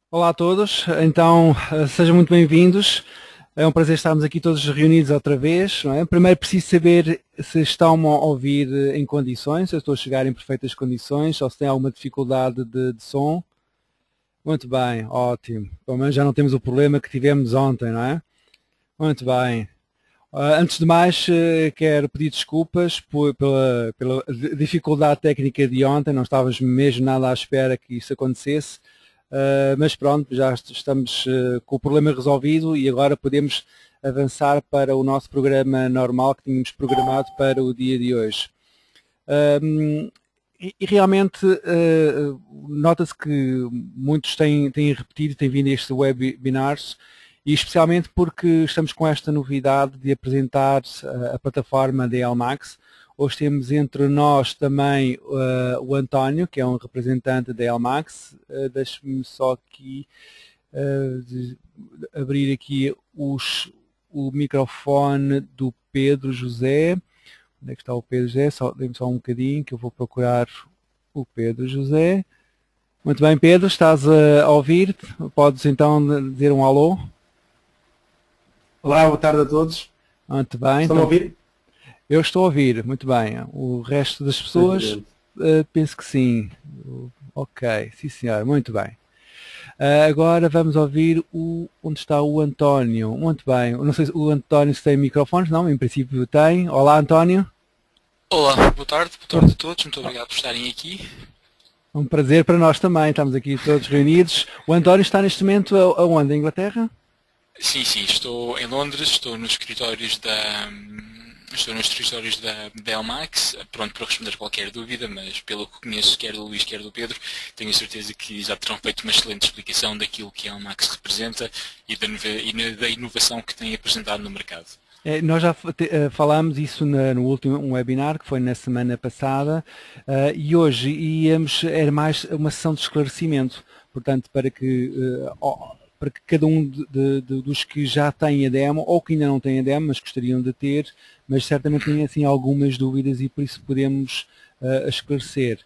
Olá a todos, então sejam muito bem-vindos. É um prazer estarmos aqui todos reunidos outra vez. Não é? Primeiro preciso saber se estão a ouvir em condições, se eu estou a chegar em perfeitas condições ou se tem alguma dificuldade de som. Muito bem, ótimo. Pelo menos já não temos o problema que tivemos ontem, não é? Muito bem. Antes de mais, quero pedir desculpas pela dificuldade técnica de ontem, não estávamos mesmo nada à espera que isso acontecesse. Mas pronto, já estamos com o problema resolvido e agora podemos avançar para o nosso programa normal que tínhamos programado para o dia de hoje. E realmente nota-se que muitos têm repetido, têm vindo a estes webinars, e especialmente porque estamos com esta novidade de apresentar a plataforma da LMAX. Hoje temos entre nós também o António, que é um representante da LMAX. Deixe-me só aqui abrir aqui o microfone do Pedro José. Onde é que está o Pedro José? Dê-me só um bocadinho que eu vou procurar o Pedro José. Muito bem, Pedro, estás a ouvir? Podes então dizer um alô? Olá, boa tarde a todos. Muito bem. Estão a ouvir? Eu estou a ouvir, muito bem. O resto das pessoas, penso que sim. Ok, sim senhor, muito bem. Agora vamos ouvir onde está o António. Muito bem, não sei se o António se tem microfones, não, em princípio tem. Olá, António. Olá, boa tarde a todos, muito obrigado por estarem aqui. Um prazer para nós também, estamos aqui todos reunidos. O António está neste momento aonde? Em Inglaterra? Sim, estou em Londres, estou nos escritórios da Elmax, pronto para responder a qualquer dúvida, mas pelo que conheço, quer do Luís, quer do Pedro, tenho a certeza que já terão feito uma excelente explicação daquilo que a Elmax representa e da inovação que tem apresentado no mercado. Nós já falámos isso no último webinar, que foi na semana passada, e hoje era mais uma sessão de esclarecimento, portanto, para que cada um dos que já têm a demo, ou que ainda não têm a demo, mas gostariam de ter, mas certamente têm assim algumas dúvidas e por isso podemos esclarecer.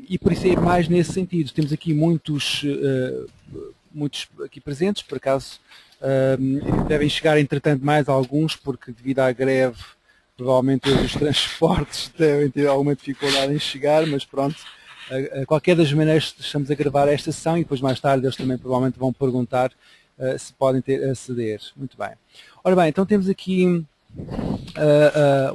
E por isso é mais nesse sentido. Temos aqui muitos aqui presentes, por acaso devem chegar entretanto mais alguns, porque devido à greve, provavelmente os transportes devem ter alguma dificuldade em chegar, mas pronto. Qualquer das maneiras estamos a gravar esta sessão e depois mais tarde eles também provavelmente vão perguntar se podem aceder. Muito bem. Ora bem, então temos aqui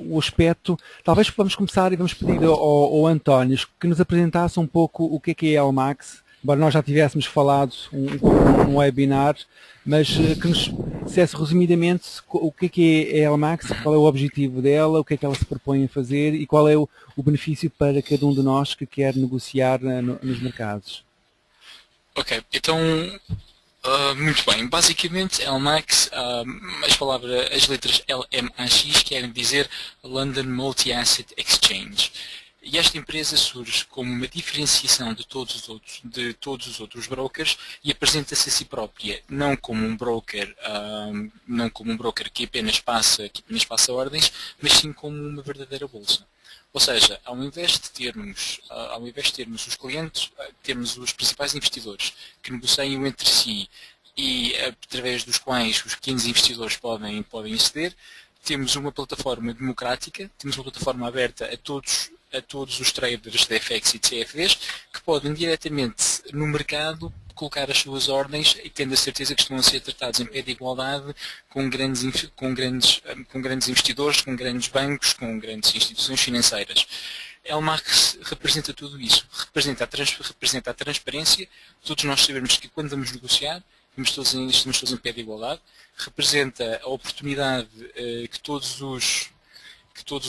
o aspecto, talvez vamos começar e vamos pedir ao António que nos apresentasse um pouco o que é a LMAX, embora nós já tivéssemos falado um webinar, mas que nos dissesse resumidamente o que é a LMAX, qual é o objetivo dela, o que é que ela se propõe a fazer e qual é o benefício para cada um de nós que quer negociar nos mercados. Ok, então, muito bem. Basicamente, LMAX, as letras LMAX querem dizer London Multi-Asset Exchange. E esta empresa surge como uma diferenciação de todos os outros brokers e apresenta-se a si própria não como um broker, que apenas passa ordens, mas sim como uma verdadeira bolsa. Ou seja, ao invés de termos os clientes, termos os principais investidores que negociam entre si e através dos quais os pequenos investidores podem aceder, temos uma plataforma democrática, temos uma plataforma aberta a todos os traders de FX e de CFDs que podem diretamente no mercado colocar as suas ordens e tendo a certeza que estão a ser tratados em pé de igualdade com grandes investidores, com grandes bancos, com grandes instituições financeiras. A LMAX representa tudo isso, representa a transparência, todos nós sabemos que quando vamos negociar estamos todos em pé de igualdade, representa a oportunidade que todos os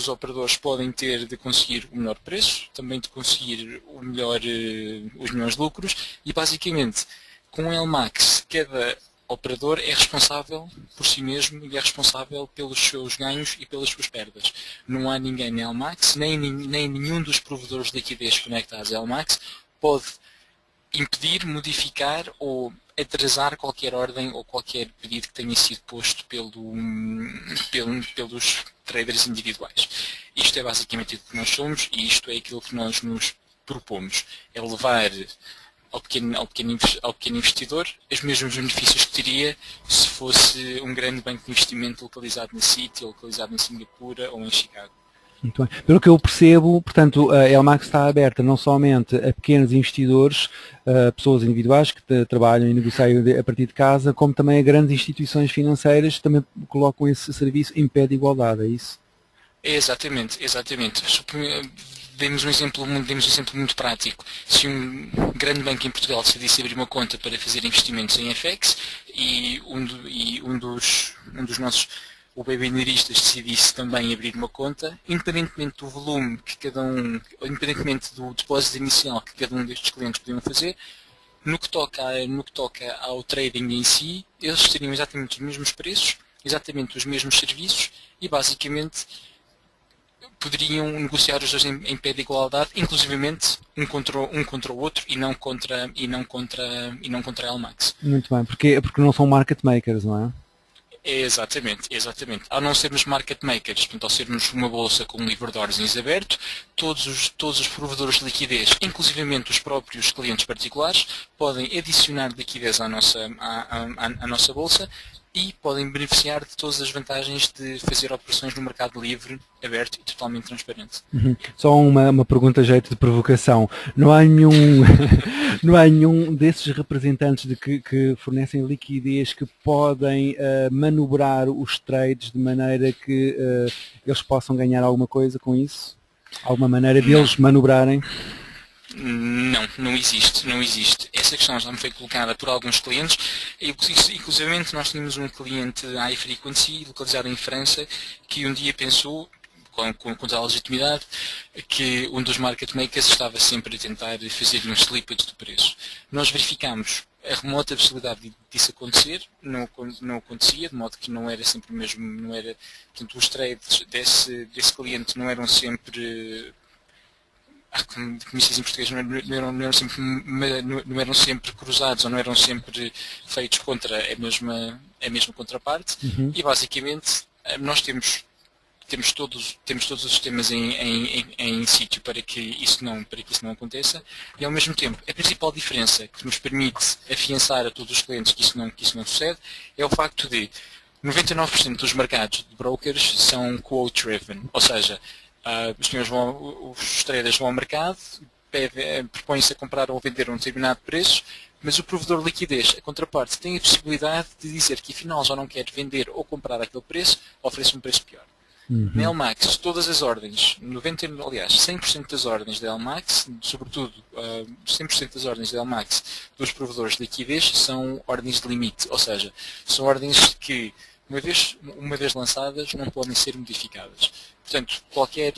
operadores podem ter de conseguir o melhor preço, também de conseguir os melhores lucros e basicamente com a LMAX cada operador é responsável por si mesmo e é responsável pelos seus ganhos e pelas suas perdas. Não há ninguém na LMAX, nem nenhum dos provedores de liquidez conectados à LMAX pode impedir, modificar ou atrasar qualquer ordem ou qualquer pedido que tenha sido posto pelos traders individuais. isto é basicamente o que nós somos e isto é aquilo que nós nos propomos. É levar ao pequeno investidor os mesmos benefícios que teria se fosse um grande banco de investimento localizado na City, ou localizado em Singapura ou em Chicago. Muito bem. Pelo que eu percebo, portanto, a LMAX está aberta não somente a pequenos investidores, pessoas individuais que trabalham e negociam a partir de casa, como também a grandes instituições financeiras que também colocam esse serviço em pé de igualdade, é isso? Exatamente. Demos um exemplo muito prático. Se um grande banco em Portugal decidisse abrir uma conta para fazer investimentos em FX e um dos nossos webinaristas decidisse também abrir uma conta, independentemente do volume que independentemente do depósito inicial que cada um destes clientes podiam fazer, no que toca ao trading em si, eles teriam exatamente os mesmos preços, exatamente os mesmos serviços e basicamente poderiam negociar os dois em pé de igualdade, inclusivamente um contra o outro e não contra a LMAX. Muito bem, porque não são market makers, não é? Exatamente. Ao não sermos market makers, portanto, ao sermos uma bolsa com um livro de ordens aberto, todos os provedores de liquidez, inclusivamente os próprios clientes particulares, podem adicionar liquidez à nossa bolsa e podem beneficiar de todas as vantagens de fazer operações no mercado livre, aberto e totalmente transparente. Só uma pergunta a jeito de provocação. Não há nenhum desses representantes que fornecem liquidez que podem manobrar os trades de maneira que eles possam ganhar alguma coisa com isso? Alguma maneira deles manobrarem? Não existe. Essa questão já me foi colocada por alguns clientes. Inclusive, nós tínhamos um cliente high frequency, localizado em França, que um dia pensou, com toda a legitimidade, que um dos market makers estava sempre a tentar fazer-lhe um slippage de preço. Nós verificámos a remota possibilidade disso acontecer, não acontecia, de modo que não era sempre o mesmo, portanto, os trades desse cliente não eram sempre... como se diz em português, não eram sempre cruzados ou não eram sempre feitos contra a mesma contraparte e basicamente nós temos todos os sistemas em sítio para que isso não aconteça e ao mesmo tempo a principal diferença que nos permite afiançar a todos os clientes que isso não sucede é o facto de 99% dos mercados de brokers são quote driven, ou seja, os traders vão ao mercado, propõem-se a comprar ou vender a um determinado preço, mas o provedor de liquidez, a contraparte, tem a possibilidade de dizer que afinal já não quer vender ou comprar aquele preço, oferece um preço pior. Na LMAX, todas as ordens, 100% das ordens da LMAX, sobretudo 100% das ordens da LMAX dos provedores de liquidez são ordens de limite, ou seja, são ordens que uma vez lançadas não podem ser modificadas. Portanto, qualquer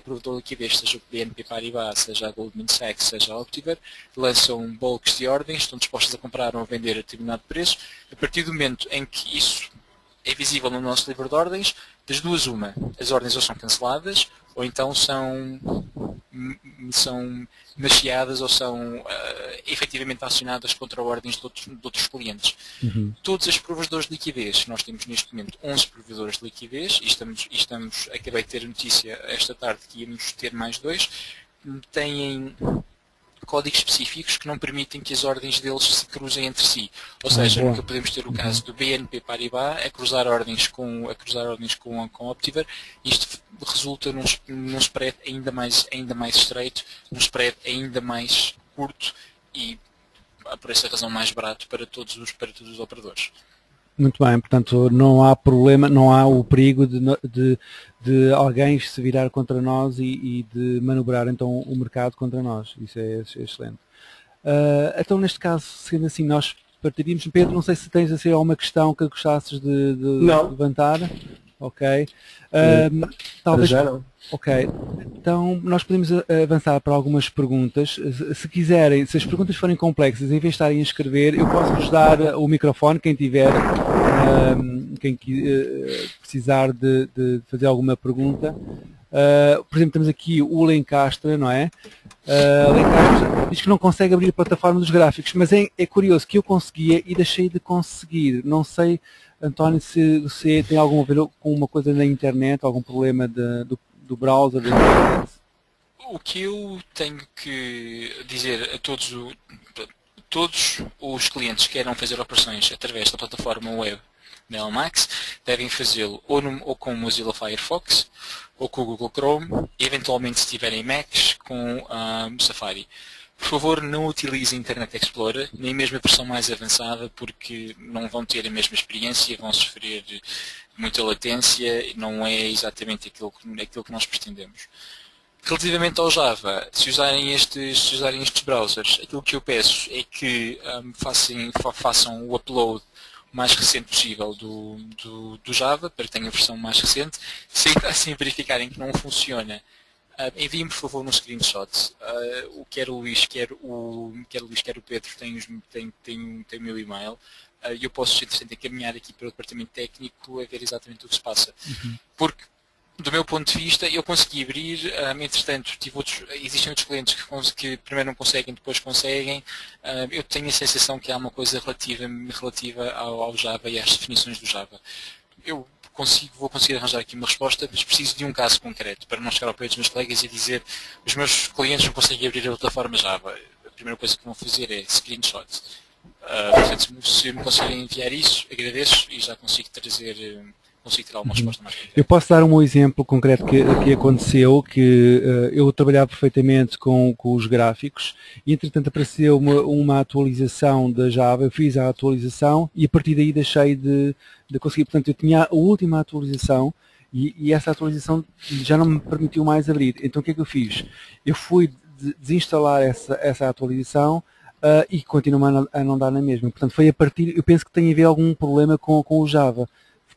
provedor de liquidez, seja o BNP Paribas, seja a Goldman Sachs, seja a Optiver, lançam bulks de ordens, estão dispostos a comprar ou a vender a determinado preço. A partir do momento em que isso é visível no nosso livro de ordens, das duas uma, as ordens ou são canceladas ou então são macheadas ou são efetivamente acionadas contra ordens de outros clientes. Todos os provedores de liquidez, nós temos neste momento 11 provedores de liquidez e acabei de ter a notícia esta tarde que íamos ter mais 2, têm códigos específicos que não permitem que as ordens deles se cruzem entre si. Ou seja, nunca podemos ter o caso do BNP Paribas a cruzar ordens com a Optiver. Isto resulta num spread ainda mais estreito, num spread ainda mais curto e, por essa razão, mais barato para todos os operadores. Muito bem, portanto não há problema, não há o perigo de alguém se virar contra nós e de manobrar então o mercado contra nós. Isso é excelente. Então neste caso, sendo assim, nós partiríamos. Pedro, não sei se tens assim alguma questão que gostasses de levantar. Ok. Talvez. Já não. Ok, então nós podemos avançar para algumas perguntas. Se quiserem, se as perguntas forem complexas, em vez de estarem a escrever, eu posso-vos dar o microfone, quem tiver, quem precisar de fazer alguma pergunta. Por exemplo, temos aqui o Lencastre, não é? Lencastre diz que não consegue abrir a plataforma dos gráficos, mas é curioso que eu conseguia e deixei de conseguir. Não sei, António, se tem algum a ver com uma coisa na internet, algum problema do do browser da internet? O que eu tenho que dizer a todos os clientes que queiram fazer operações através da plataforma web da LMAX devem fazê-lo ou com o Mozilla Firefox ou com o Google Chrome, e eventualmente se tiverem Macs com Safari. Por favor, não utilizem Internet Explorer, nem mesmo a versão mais avançada, porque não vão ter a mesma experiência, vão sofrer muita latência, não é exatamente aquilo que nós pretendemos. Relativamente ao Java, se usarem estes browsers, aquilo que eu peço é que façam o upload o mais recente possível do Java, para que tenha a versão mais recente. Se assim verificarem que não funciona, enviem-me por favor um screenshot. Quer o Luís, quer o Pedro tem o meu e-mail. E eu posso, entretanto, encaminhar aqui para o departamento técnico a ver exatamente o que se passa. Porque, do meu ponto de vista, eu consegui abrir, entretanto, existem outros clientes que primeiro não conseguem, depois conseguem. Eu tenho a sensação que há uma coisa relativa ao Java e às definições do Java. Eu vou conseguir arranjar aqui uma resposta, mas preciso de um caso concreto para não chegar ao pé dos meus colegas e dizer os meus clientes não conseguem abrir a plataforma Java. A primeira coisa que vão fazer é screenshot. Portanto, se me conseguirem enviar isso, agradeço e já consigo ter alguma resposta mais concreta. Eu posso dar um exemplo concreto que aconteceu, que eu trabalhava perfeitamente com os gráficos e entretanto apareceu uma atualização da Java, eu fiz a atualização e a partir daí deixei de conseguir. Portanto, eu tinha a última atualização e essa atualização já não me permitiu mais abrir. Então o que é que eu fiz? Eu fui desinstalar essa atualização e continua a não dar na mesma. Portanto, foi a partir, eu penso que tem a ver algum problema com o Java.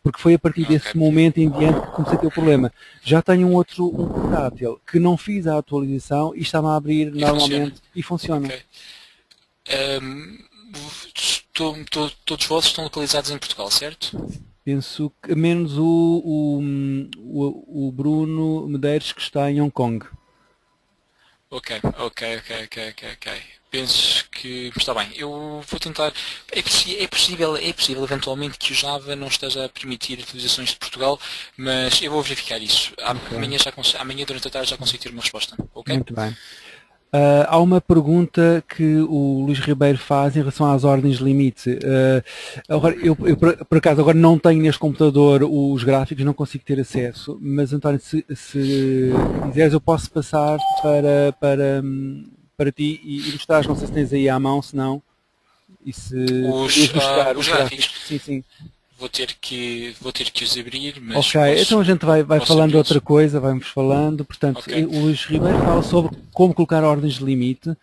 Porque foi a partir desse momento em diante que comecei a ter o problema. Já tenho um portátil que não fiz a atualização e está-me a abrir normalmente e funciona. Okay. Todos os vossos estão localizados em Portugal, certo? Penso que menos o Bruno Medeiros, que está em Hong Kong. Ok. Penso que está bem. Eu vou tentar. É possível eventualmente que o Java não esteja a permitir utilizações de Portugal, mas eu vou verificar isso. Amanhã durante a tarde já consigo ter uma resposta. Okay? Muito bem. Há uma pergunta que o Luís Ribeiro faz em relação às ordens de limite. Agora, eu por acaso agora não tenho neste computador os gráficos, não consigo ter acesso, mas António, se quiseres eu posso passar para ti e mostrar, não sei se tens aí à mão, se não, e se buscar os gráficos. Sim. Vou ter que os abrir, mas ok, então a gente vai falando de outra coisa, vamos falando. Portanto, okay. O Luís Ribeiro fala sobre como colocar ordens de limite.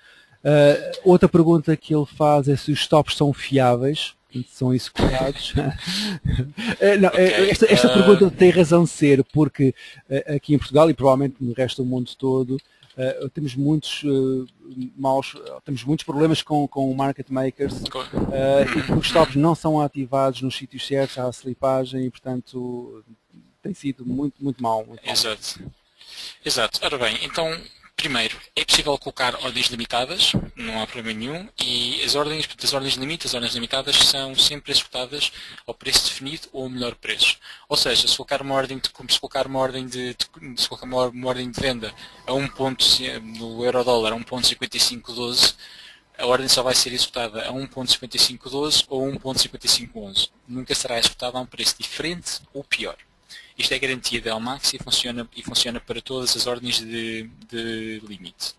Outra pergunta que ele faz é se os stops são fiáveis, se são executados. Não, okay. Esta pergunta tem razão de ser, porque aqui em Portugal e provavelmente no resto do mundo todo, temos muitos problemas com market makers e os stops não são ativados nos sítios certos, há slipagem e portanto tem sido muito mal. Exato. Ora bem, então primeiro, é possível colocar ordens limitadas, não há problema nenhum, e as ordens limitadas são sempre executadas ao preço definido ou ao melhor preço. Ou seja, se colocar uma ordem de venda a no euro-dólar a 1.5512, a ordem só vai ser executada a 1.5512 ou 1.5511. Nunca será executada a um preço diferente ou pior. Isto é garantia da LMAX e funciona para todas as ordens de limite.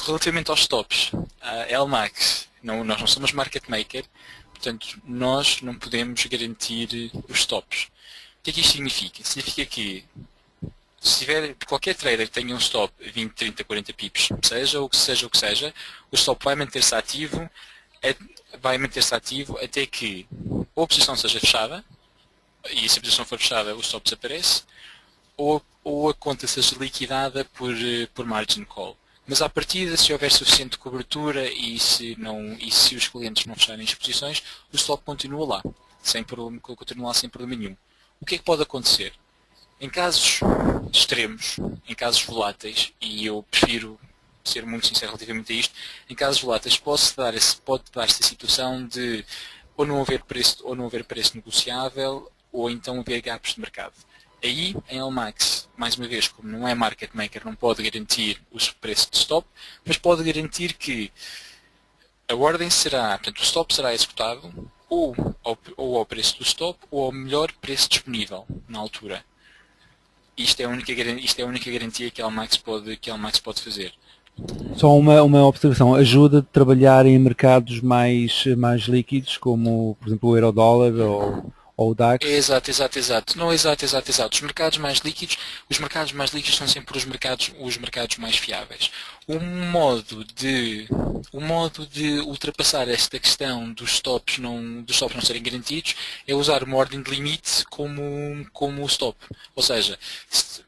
Relativamente aos stops, a LMAX, nós não somos market maker, portanto nós não podemos garantir os stops. O que é que isto significa? Significa que se tiver qualquer trader que tenha um stop 20, 30, 40 pips, seja o que seja, o stop vai manter-se ativo até que ou a posição seja fechada, e se a posição for fechada o stop desaparece, ou a conta seja liquidada por margin call. Mas à partida, se houver suficiente cobertura e se os clientes não fecharem as posições, o stop continua lá, continua sem problema nenhum. O que é que pode acontecer? Em casos extremos, em casos voláteis, e eu prefiro ser muito sincero relativamente a isto, em casos voláteis pode dar-se a situação de ou não haver preço negociável ou então haver gaps de mercado. Aí, em LMAX, mais uma vez, como não é market maker, não pode garantir o preço de stop, mas pode garantir que a ordem será, portanto, o stop será executado ou ao preço do stop ou ao melhor preço disponível na altura. Isto é a única garantia que a LMAX pode fazer. Só uma observação, ajuda a trabalhar em mercados mais líquidos, como por exemplo o euro-dólar ou o DAX? Exato. Não, exato. Os mercados mais líquidos são sempre os mercados mais fiáveis. O modo de ultrapassar esta questão dos stops não serem garantidos é usar uma ordem de limite como o stop. Ou seja, se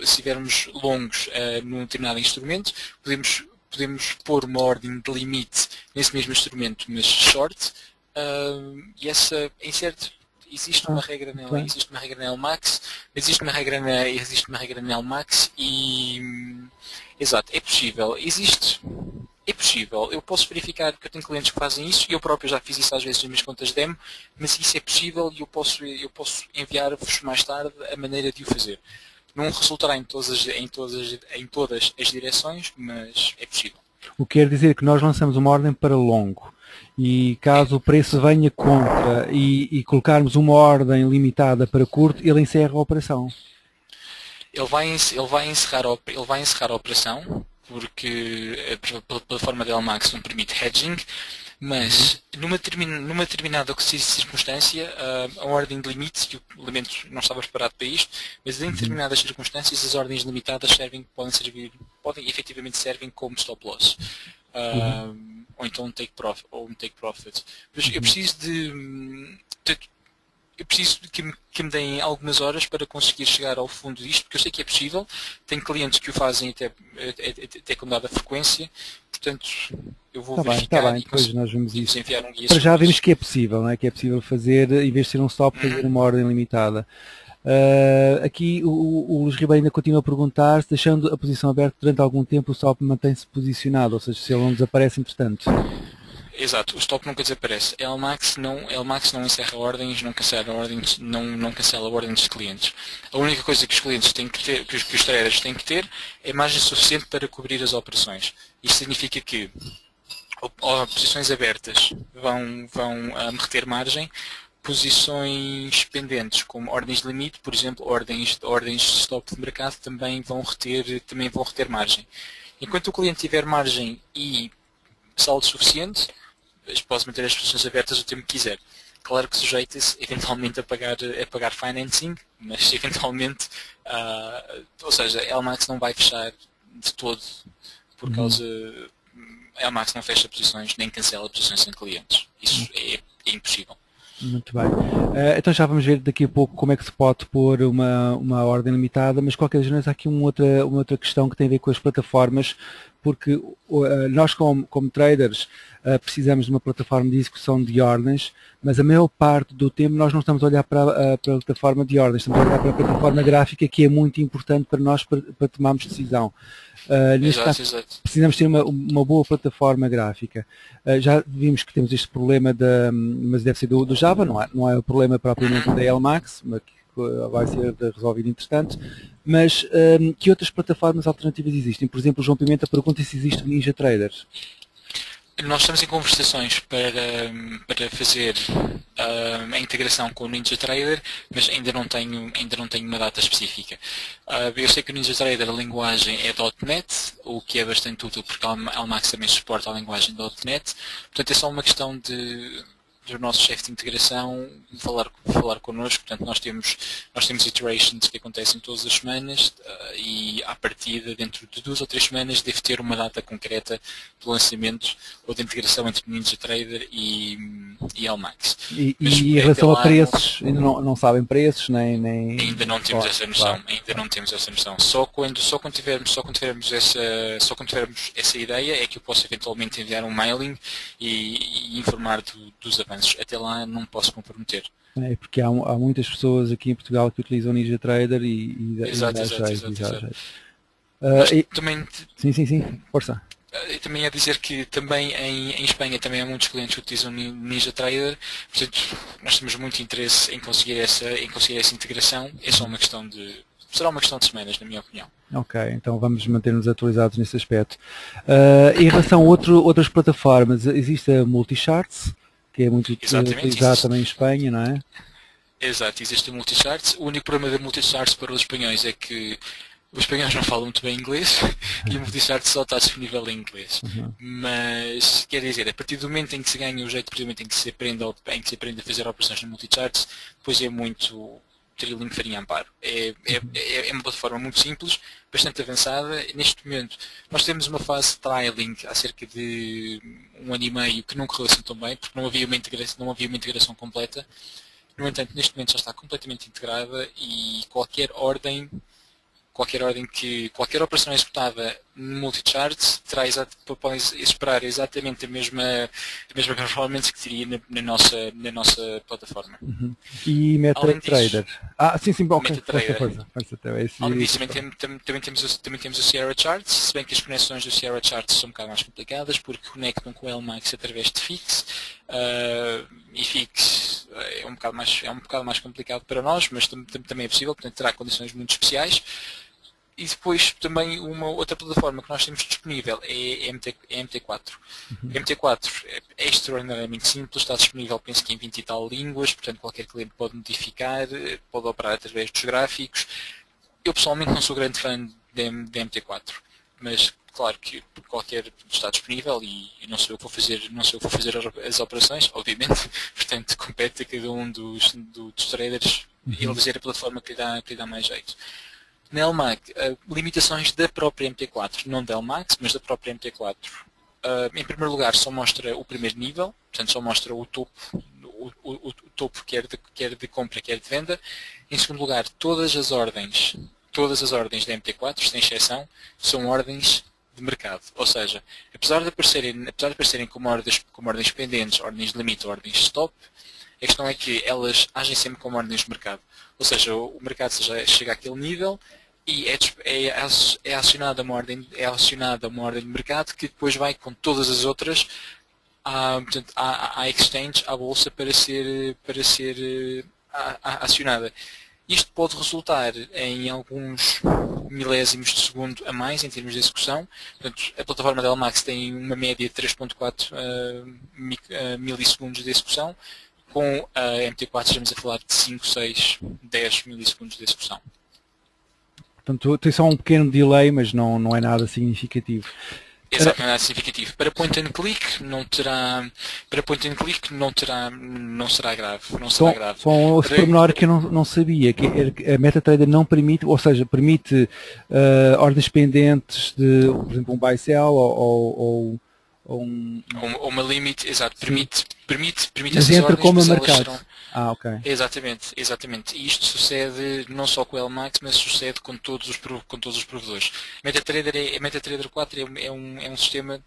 estivermos longos num determinado instrumento, podemos pôr uma ordem de limite nesse mesmo instrumento, mas short, e essa, em certo, existe uma regra na LMAX, existe uma regra na LMAX e, exato, é possível, eu posso verificar que eu tenho clientes que fazem isso e eu próprio já fiz isso às vezes nas minhas contas demo, mas isso é possível e eu posso enviar-vos mais tarde a maneira de o fazer. Não resultará em todas as direções, mas é possível. O que quer dizer que nós lançamos uma ordem para longo e caso o preço venha contra e colocarmos uma ordem limitada para curto, ele encerra a operação. Ele vai encerrar a operação porque a plataforma da LMAX não permite hedging, mas numa determinada circunstância, a ordem de limite, que o lamento não estava preparado para isto, mas em determinadas circunstâncias as ordens limitadas podem efetivamente servem como stop loss. Ou então um take profit. Mas eu preciso que me deem algumas horas para conseguir chegar ao fundo disto, porque eu sei que é possível. Tenho clientes que o fazem até com dada frequência, portanto eu vou verificar tá bem, depois nós vemos isso. Enviar um guia. Para já vimos que é possível, não é? Que é possível fazer, em vez de ser um stop, fazer uma ordem limitada. Aqui o Luís Ribeiro ainda continua a perguntar se deixando a posição aberta durante algum tempo o stop mantém-se posicionado, ou seja, se ele não desaparece entretanto. Exato, o stop nunca desaparece. A LMAX não encerra ordens, não cancela ordens dos clientes. A única coisa que os clientes têm que ter, que os traders têm que ter, é margem suficiente para cobrir as operações. Isto significa que posições abertas vão reter margem, posições pendentes, como ordens de limite, por exemplo, ordens de stop de mercado também vão reter margem. Enquanto o cliente tiver margem e saldo suficiente, posso manter as posições abertas o tempo que quiser. Claro que sujeita-se eventualmente a pagar financing, mas eventualmente, ou seja, a LMAX não vai fechar de todo por causa. A LMAX não fecha posições nem cancela posições sem clientes. Isso é impossível. Muito bem. Então já vamos ver daqui a pouco como é que se pode pôr uma ordem limitada, mas de qualquer maneira há aqui uma outra questão que tem a ver com as plataformas, porque nós como traders precisamos de uma plataforma de execução de ordens, mas a maior parte do tempo nós não estamos a olhar para a plataforma de ordens, estamos a olhar para a plataforma gráfica, que é muito importante para nós para tomarmos decisão. Neste caso, precisamos ter uma boa plataforma gráfica. Já vimos que temos este problema, mas deve ser do Java, não é o problema propriamente da LMAX, mas que vai ser resolvido entretanto. Mas que outras plataformas alternativas existem? Por exemplo, o João Pimenta pergunta se existe o Ninja Trader. Nós estamos em conversações para fazer a integração com o Ninja Trader, mas ainda não tenho uma data específica. Eu sei que o Ninja Trader, a linguagem é .NET, o que é bastante útil porque a LMAX também suporta a linguagem .NET. Portanto, é só uma questão do nosso chefe de integração falar connosco. Portanto, nós temos iterations que acontecem todas as semanas e à partida, dentro de 2 ou 3 semanas, deve ter uma data concreta de lançamento ou de integração entre Ninja Trader e LMAX. E em relação a preços, ainda não sabem preços, nem... Ainda não temos essa noção, Só quando tivermos essa ideia é que eu posso eventualmente enviar um mailing e informar dos avanços. Até lá não posso comprometer. É porque há muitas pessoas aqui em Portugal que utilizam o Ninja Trader e Exato. também... Sim, força. E também é dizer que também em Espanha também há muitos clientes que utilizam NinjaTrader, portanto nós temos muito interesse em conseguir essa integração, é só uma questão será uma questão de semanas, na minha opinião. Ok, então vamos manter-nos atualizados nesse aspecto. Em relação a outras plataformas, existe a Multicharts, que é muito utilizada também em Espanha, não é? Exato, existe a Multicharts. O único problema da Multicharts para os espanhóis é que os espanhóis não falam muito bem inglês e a Multicharts só está disponível em inglês. Mas, quer dizer, a partir do momento em que se ganha o jeito, a partir do momento em que se aprende a fazer operações na Multicharts, depois é muito trilinho farinha amparo. É uma plataforma muito simples, bastante avançada. Neste momento, nós temos uma fase de trialing há cerca de 1 ano e meio que não correu assim tão bem, porque não havia uma integração completa. No entanto, neste momento já está completamente integrada e qualquer operação executada no Multicharts pode esperar exatamente a mesma performance que teria na nossa plataforma. E MetaTrader? Sim, ok. Além disso, também temos o Sierra Charts, se bem que as conexões do Sierra Charts são um bocado mais complicadas, porque conectam com o LMAX através de Fix, e Fix é um bocado mais complicado para nós, mas também é possível, portanto terá condições muito especiais. E depois também uma outra plataforma que nós temos disponível é a MT4. A MT4 é extraordinariamente simples, está disponível penso que em 20 e tal línguas, portanto qualquer cliente pode modificar, pode operar através dos gráficos. Eu pessoalmente não sou grande fã da MT4, mas claro que qualquer está disponível e não sou eu que vou fazer as operações, obviamente, portanto compete a cada um dos traders eleger a plataforma que lhe dá mais jeito. Na LMAX, limitações da própria MT4, não da LMAX, mas da própria MT4. Em primeiro lugar, só mostra o primeiro nível, portanto só mostra o topo, o topo quer de compra, quer de venda. Em segundo lugar, todas as ordens da MT4, sem exceção, são ordens de mercado. Ou seja, apesar de aparecerem como ordens pendentes, ordens de limite, ordens de stop, a questão é que elas agem sempre como ordens de mercado. Ou seja, o mercado chega àquele nível e é acionada uma ordem de mercado que depois vai com todas as outras à exchange, à bolsa, para ser acionada. Isto pode resultar em alguns milésimos de segundo a mais em termos de execução. Portanto, a plataforma da LMAX tem uma média de 3.4 milissegundos de execução. Com a MT4 estamos a falar de 5, 6, 10 milissegundos de execução. Portanto, tem só um pequeno delay, mas não é nada significativo. Exato, não é nada significativo. Para point and click não será grave. Só um pormenor que eu não sabia, que a MetaTrader não permite, ou seja, permite ordens pendentes de, por exemplo, um buy sell ou uma limite, exato, permite mas essas entra ordens, como mas mercado. serão... Ok. Exatamente. E isto sucede não só com o LMAX, mas sucede com todos os provedores. A MetaTrader 4 é um sistema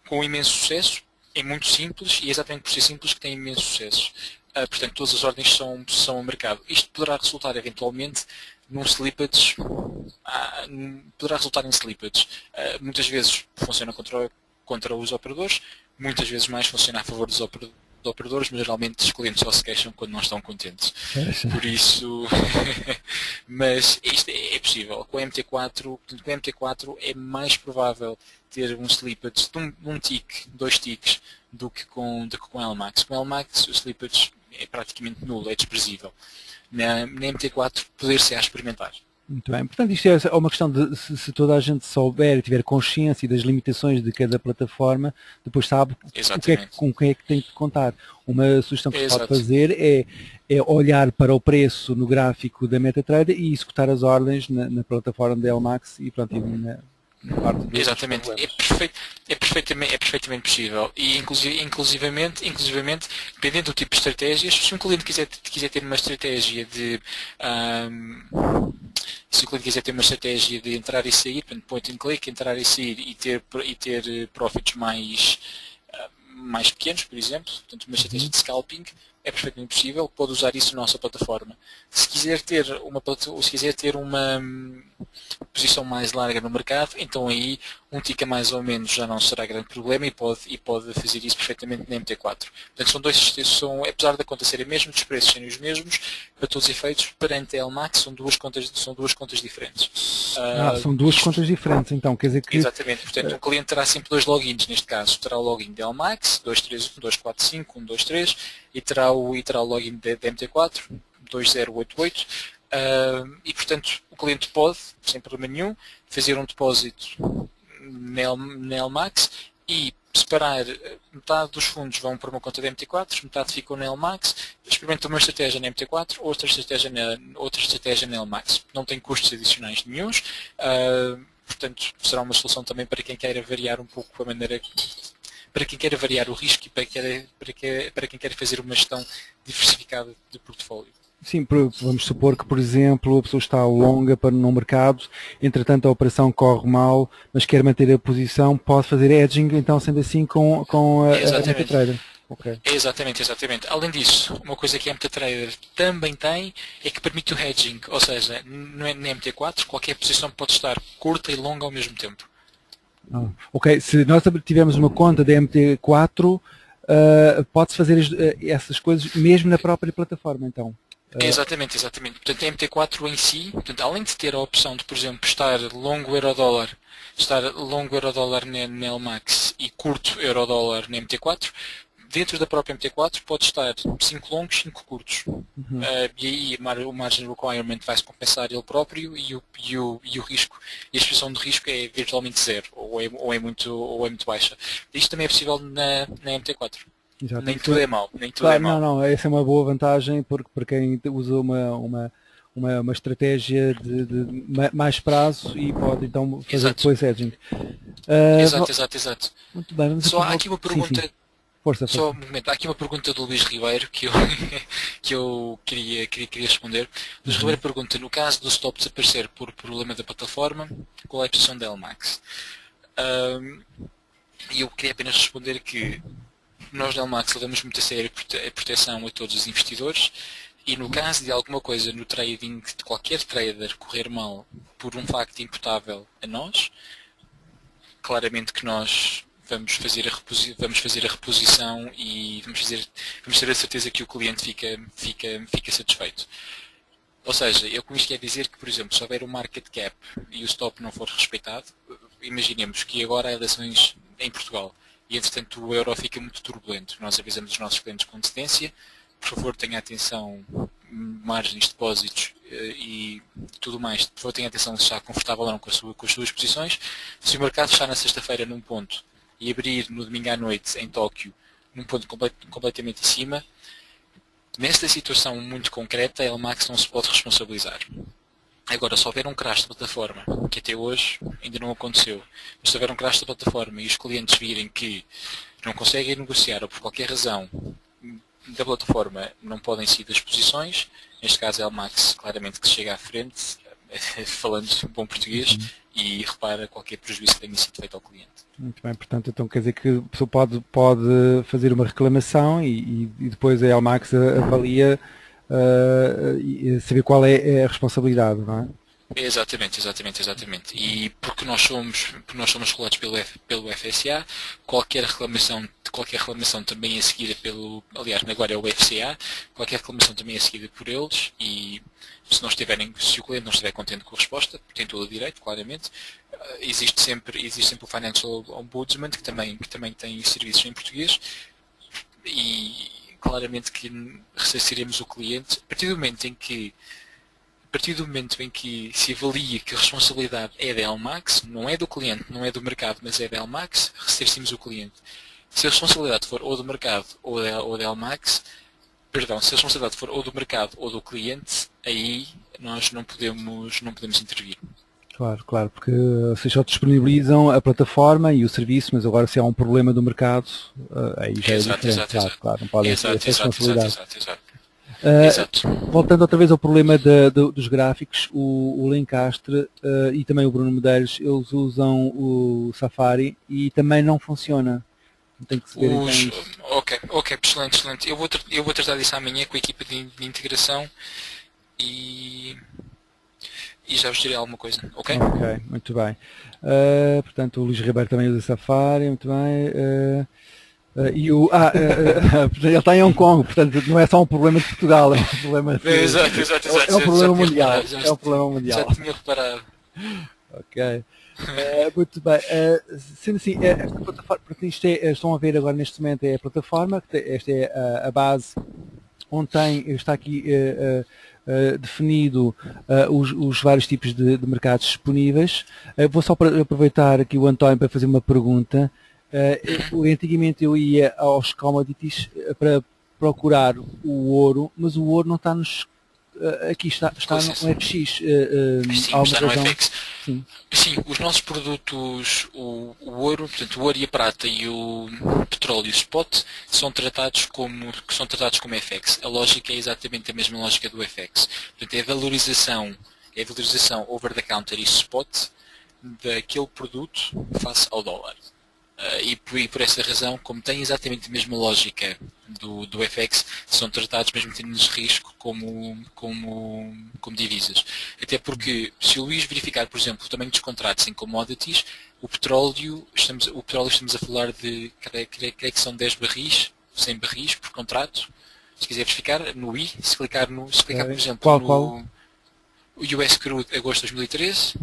com imenso sucesso, é muito simples e é exatamente por ser simples que tem imenso sucesso. Portanto, todas as ordens são a mercado. Isto poderá resultar eventualmente num slippage, poderá resultar em slippage. Muitas vezes funciona contra os operadores, muitas vezes mais funciona a favor dos operadores, mas geralmente os clientes só se queixam quando não estão contentes. Por isso, mas isto é possível. Com a MT4 é mais provável ter um slippage de um tick, 2 ticks, do que com a LMAX. Com a LMAX o slippage é praticamente nulo, é desprezível. Na MT4 poder-se a experimentar. Muito bem. Portanto, isto é uma questão de, se toda a gente souber e tiver consciência das limitações de cada plataforma, depois sabe com quem é que tem que contar. Uma sugestão que se pode fazer é olhar para o preço no gráfico da MetaTrader e executar as ordens na plataforma da LMAX e pronto, na parte dos exatamente, é perfeitamente possível e inclusivamente, dependendo do tipo de estratégias, se um cliente quiser ter uma estratégia de entrar e sair, point and click, entrar e sair e ter profits mais pequenos, por exemplo, portanto uma estratégia de scalping, é perfeitamente possível, pode usar isso na nossa plataforma. Se quiser ter uma posição mais larga no mercado, então aí um tick mais ou menos já não será grande problema e pode fazer isso perfeitamente na MT4. Portanto, apesar da conta ser a mesma, dos preços serem os mesmos, para todos os efeitos, perante a LMAX são duas contas diferentes. São duas contas diferentes, então, quer dizer que... Exatamente, portanto, o cliente terá sempre dois logins, neste caso, terá o login de LMAX, 231, 245, 123, e terá o login de MT4, 2088, e portanto o cliente pode, sem problema nenhum, fazer um depósito na LMAX e separar metade dos fundos vão para uma conta de MT4, metade ficam na LMAX, experimenta uma estratégia na MT4, outra estratégia na LMAX. Não tem custos adicionais nenhuns, portanto será uma solução também para quem queira variar um pouco a maneira, para quem queira variar o risco e para quem queira fazer uma gestão diversificada de portfólio. Sim, vamos supor que, por exemplo, a pessoa está longa no mercado, entretanto a operação corre mal, mas quer manter a posição, pode fazer hedging, então sendo assim com a MetaTrader. Okay. Exatamente. Além disso, uma coisa que a MetaTrader também tem é que permite o hedging, ou seja, na MT4 qualquer posição pode estar curta e longa ao mesmo tempo. Ok, se nós tivermos uma conta da MT4, pode-se fazer essas coisas mesmo na própria plataforma, então. Exatamente. Portanto, a MT4 em si, portanto, além de ter a opção de, por exemplo, estar longo euro-dólar na LMAX e curto euro-dólar na MT4, dentro da própria MT4 pode estar 5 longos, 5 curtos. E aí o margin requirement vai-se compensar ele próprio e o risco, e a expressão de risco é virtualmente zero, ou é muito baixa. Isto também é possível na MT4. Exato. Nem tudo é mau. Não, essa é uma boa vantagem porque para quem usa uma estratégia de mais prazo e pode então fazer depois hedging. Exato. Muito bem, só há aqui uma pergunta. Sim. Força. Só um momento, há aqui uma pergunta do Luís Ribeiro que eu queria responder. Luís Ribeiro pergunta, no caso do stop desaparecer por problema da plataforma, qual é a posição da LMAX? E eu queria apenas responder que nós da LMAX levamos muito a sério a proteção a todos os investidores e no caso de alguma coisa no trading de qualquer trader correr mal por um facto imputável a nós, claramente que nós vamos fazer a reposição e vamos ter a certeza que o cliente fica satisfeito. Ou seja, eu com isto quero dizer que, por exemplo, se houver um market cap e o stop não for respeitado, imaginemos que agora há eleições em Portugal e, entretanto, o euro fica muito turbulento. Nós avisamos os nossos clientes com antecedência, por favor tenha atenção, margens, depósitos e tudo mais, por favor tenha atenção se está confortável ou não com as suas posições. Se o mercado está na sexta-feira num ponto e abrir no domingo à noite em Tóquio num ponto completamente em cima, nesta situação muito concreta, a LMAX não se pode responsabilizar. Agora, se houver um crash da plataforma, que até hoje ainda não aconteceu, mas se houver um crash da plataforma e os clientes virem que não conseguem negociar ou por qualquer razão da plataforma não podem sair das posições, neste caso a LMAX claramente que chega à frente, falando bom português, e repara qualquer prejuízo que tenha sido feito ao cliente. Muito bem, portanto, então quer dizer que a pessoa pode fazer uma reclamação e depois a LMAX avalia e saber qual é a responsabilidade, não é? Exatamente. E porque nós somos regulados pelo FSA, qualquer reclamação também é seguida aliás, agora é o FCA, qualquer reclamação também é seguida por eles e se o cliente não estiver contente com a resposta, tem todo o direito, claramente, existe sempre o Financial Ombudsman, que também tem serviços em português e claramente que ressarciremos o cliente a partir do momento em que se avalia que a responsabilidade é da LMAX, não é do cliente, não é do mercado, mas é da LMAX, ressarcimos o cliente. Se a responsabilidade for ou do mercado ou da LMAX, se a responsabilidade for ou do mercado ou do cliente, aí nós não podemos intervir. Claro, porque vocês só disponibilizam a plataforma e o serviço, mas agora se há um problema do mercado, aí já é diferente. Claro, não pode ser essa responsabilidade. Exato. Voltando outra vez ao problema dos gráficos, o Lencastre e também o Bruno Medeiros, eles usam o Safari e também não funciona. Tem que se ver então Os, isso. ok, excelente, excelente. Eu vou tratar disso amanhã com a equipa de integração e, e já vos direi alguma coisa, ok? Ok, muito bem. Portanto, o Luís Ribeiro também usa Safari, muito bem. Portanto, ele está em Hong Kong, portanto não é só um problema de Portugal, é um problema Exato, é um problema mundial. já, É um problema já mundial. tinha reparado. Ok. Muito bem. Sendo assim, esta plataforma, porque isto estão a ver agora neste momento é a plataforma, esta é a base onde está aqui definido os vários tipos de mercados disponíveis. Vou só aproveitar aqui o António para fazer uma pergunta. Antigamente eu ia aos commodities para procurar o ouro, mas o ouro não está nos... aqui está no FX. Sim, está no razão? FX. Sim. Sim, os nossos produtos, o ouro, portanto, o ouro e a prata e o petróleo spot são tratados como FX. A lógica é exatamente a mesma lógica do FX. Portanto, é a valorização over the counter e spot daquele produto face ao dólar. E por essa razão, como tem exatamente a mesma lógica do FX, são tratados mesmo tendo risco como divisas. Até porque, se o Luís verificar, por exemplo, o tamanho dos contratos em commodities, o petróleo estamos a falar de, creio que são 10 barris, 100 barris por contrato. Se quiser verificar, no I, se clicar por exemplo, Qual? O US Crude agosto de 2013,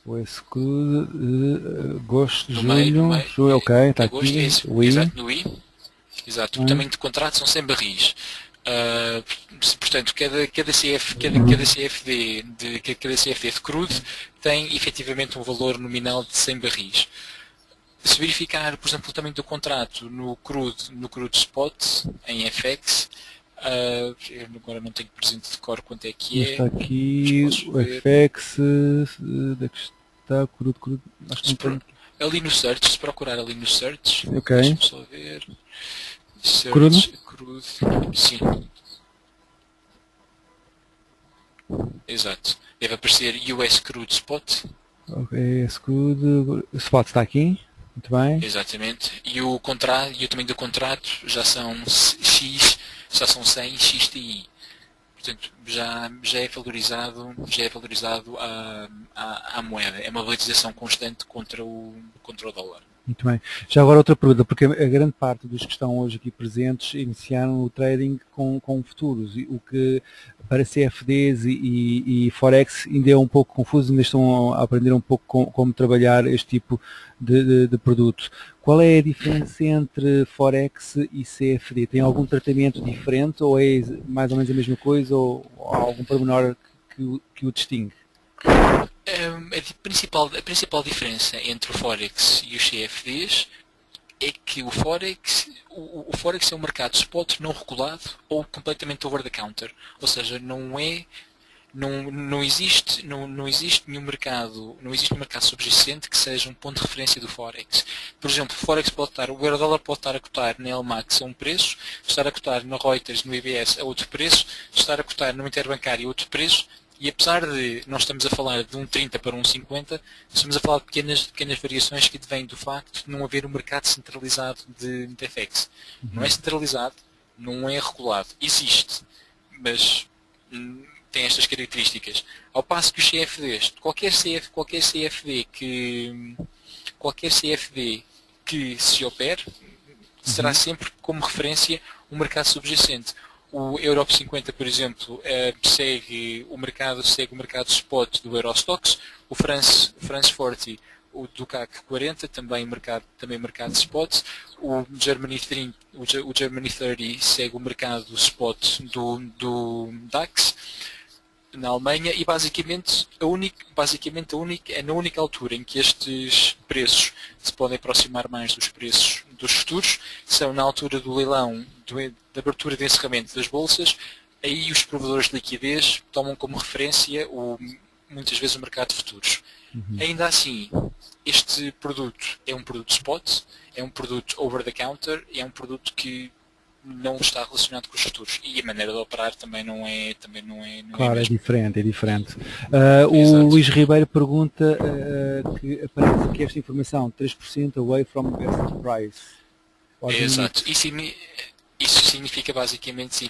O escudo de agosto, julho, ok, está aqui. Exato, no I. Exato, o tamanho de contrato são 100 barris. Portanto, cada CFD de crude tem efetivamente um valor nominal de 100 barris. Se verificar, por exemplo, o tamanho do contrato no crude spot, em FX, eu agora não tenho presente de cor quanto é que é. Está aqui o FX, onde é que está? Crude, acho que não tem. Ali no search, se procurar ali no search, ok. Deixa-me só ver. Crude, sim. Exato. Deve aparecer US Crude Spot. Ok, escudo, spot está aqui, muito bem. Exatamente. E o tamanho do contrato já são 100 XTI. Portanto, já é valorizado a moeda. É uma valorização constante contra o dólar. Muito bem. Já agora outra pergunta, porque a grande parte dos que estão hoje aqui presentes iniciaram o trading com futuros, o que para CFDs e Forex ainda é um pouco confuso, ainda estão a aprender um pouco como trabalhar este tipo de produto. Qual é a diferença entre Forex e CFD? Tem algum tratamento diferente ou é mais ou menos a mesma coisa ou há algum pormenor que o distingue? A principal diferença entre o Forex e os CFDs é que o Forex é um mercado spot não regulado ou completamente over the counter. Ou seja, não existe nenhum mercado subjacente que seja um ponto de referência do Forex. Por exemplo, o euro-dólar pode estar a cotar na LMAX a um preço, estar a cotar na Reuters, no IBS a outro preço, estar a cotar no interbancário a outro preço. E apesar de nós estamos a falar de 1,30 para 1,50, estamos a falar de pequenas variações que vêm do facto de não haver um mercado centralizado de FX. Não é centralizado, não é regulado. Existe, mas tem estas características. Ao passo que os CFDs, qualquer CFD que se opere, será sempre como referência um mercado subjacente. O Europe 50, por exemplo, segue o mercado spot do Eurostoxx, o France 40, o do CAC 40, também mercado spot, o Germany 30 segue o mercado spot do DAX na Alemanha e basicamente é na única altura em que estes preços se podem aproximar mais dos preços dos futuros são na altura do leilão, da abertura de encerramento das bolsas. Aí os provedores de liquidez tomam como referência muitas vezes o mercado de futuros. Ainda assim, este produto é um produto spot, é um produto over the counter, é um produto que não está relacionado com os futuros e a maneira de operar também não é claro, é diferente. O Luís Ribeiro pergunta que aparece aqui esta informação, 3% away from best price. ordem Exato. limite. Isso significa basicamente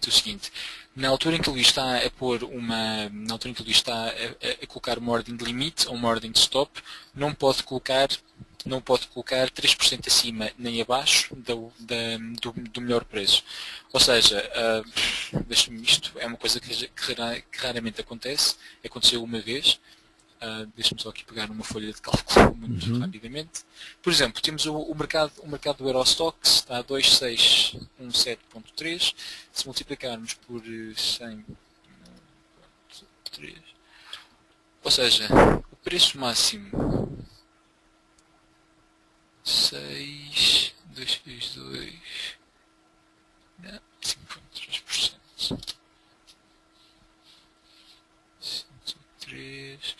o seguinte. Na altura em que o Luís está a pôr na altura em que o Luís está a colocar uma ordem de limite ou uma ordem de stop, não pode colocar 3% acima nem abaixo do melhor preço. Ou seja, deixa-me isto, é uma coisa que raramente acontece, aconteceu uma vez. Deixa-me só aqui pegar uma folha de cálculo muito rapidamente. Por exemplo, temos o mercado do Eurostoxx, está a 2617.3. Se multiplicarmos por 100.3, ou seja, o preço máximo 6,262, 5,3%. 103.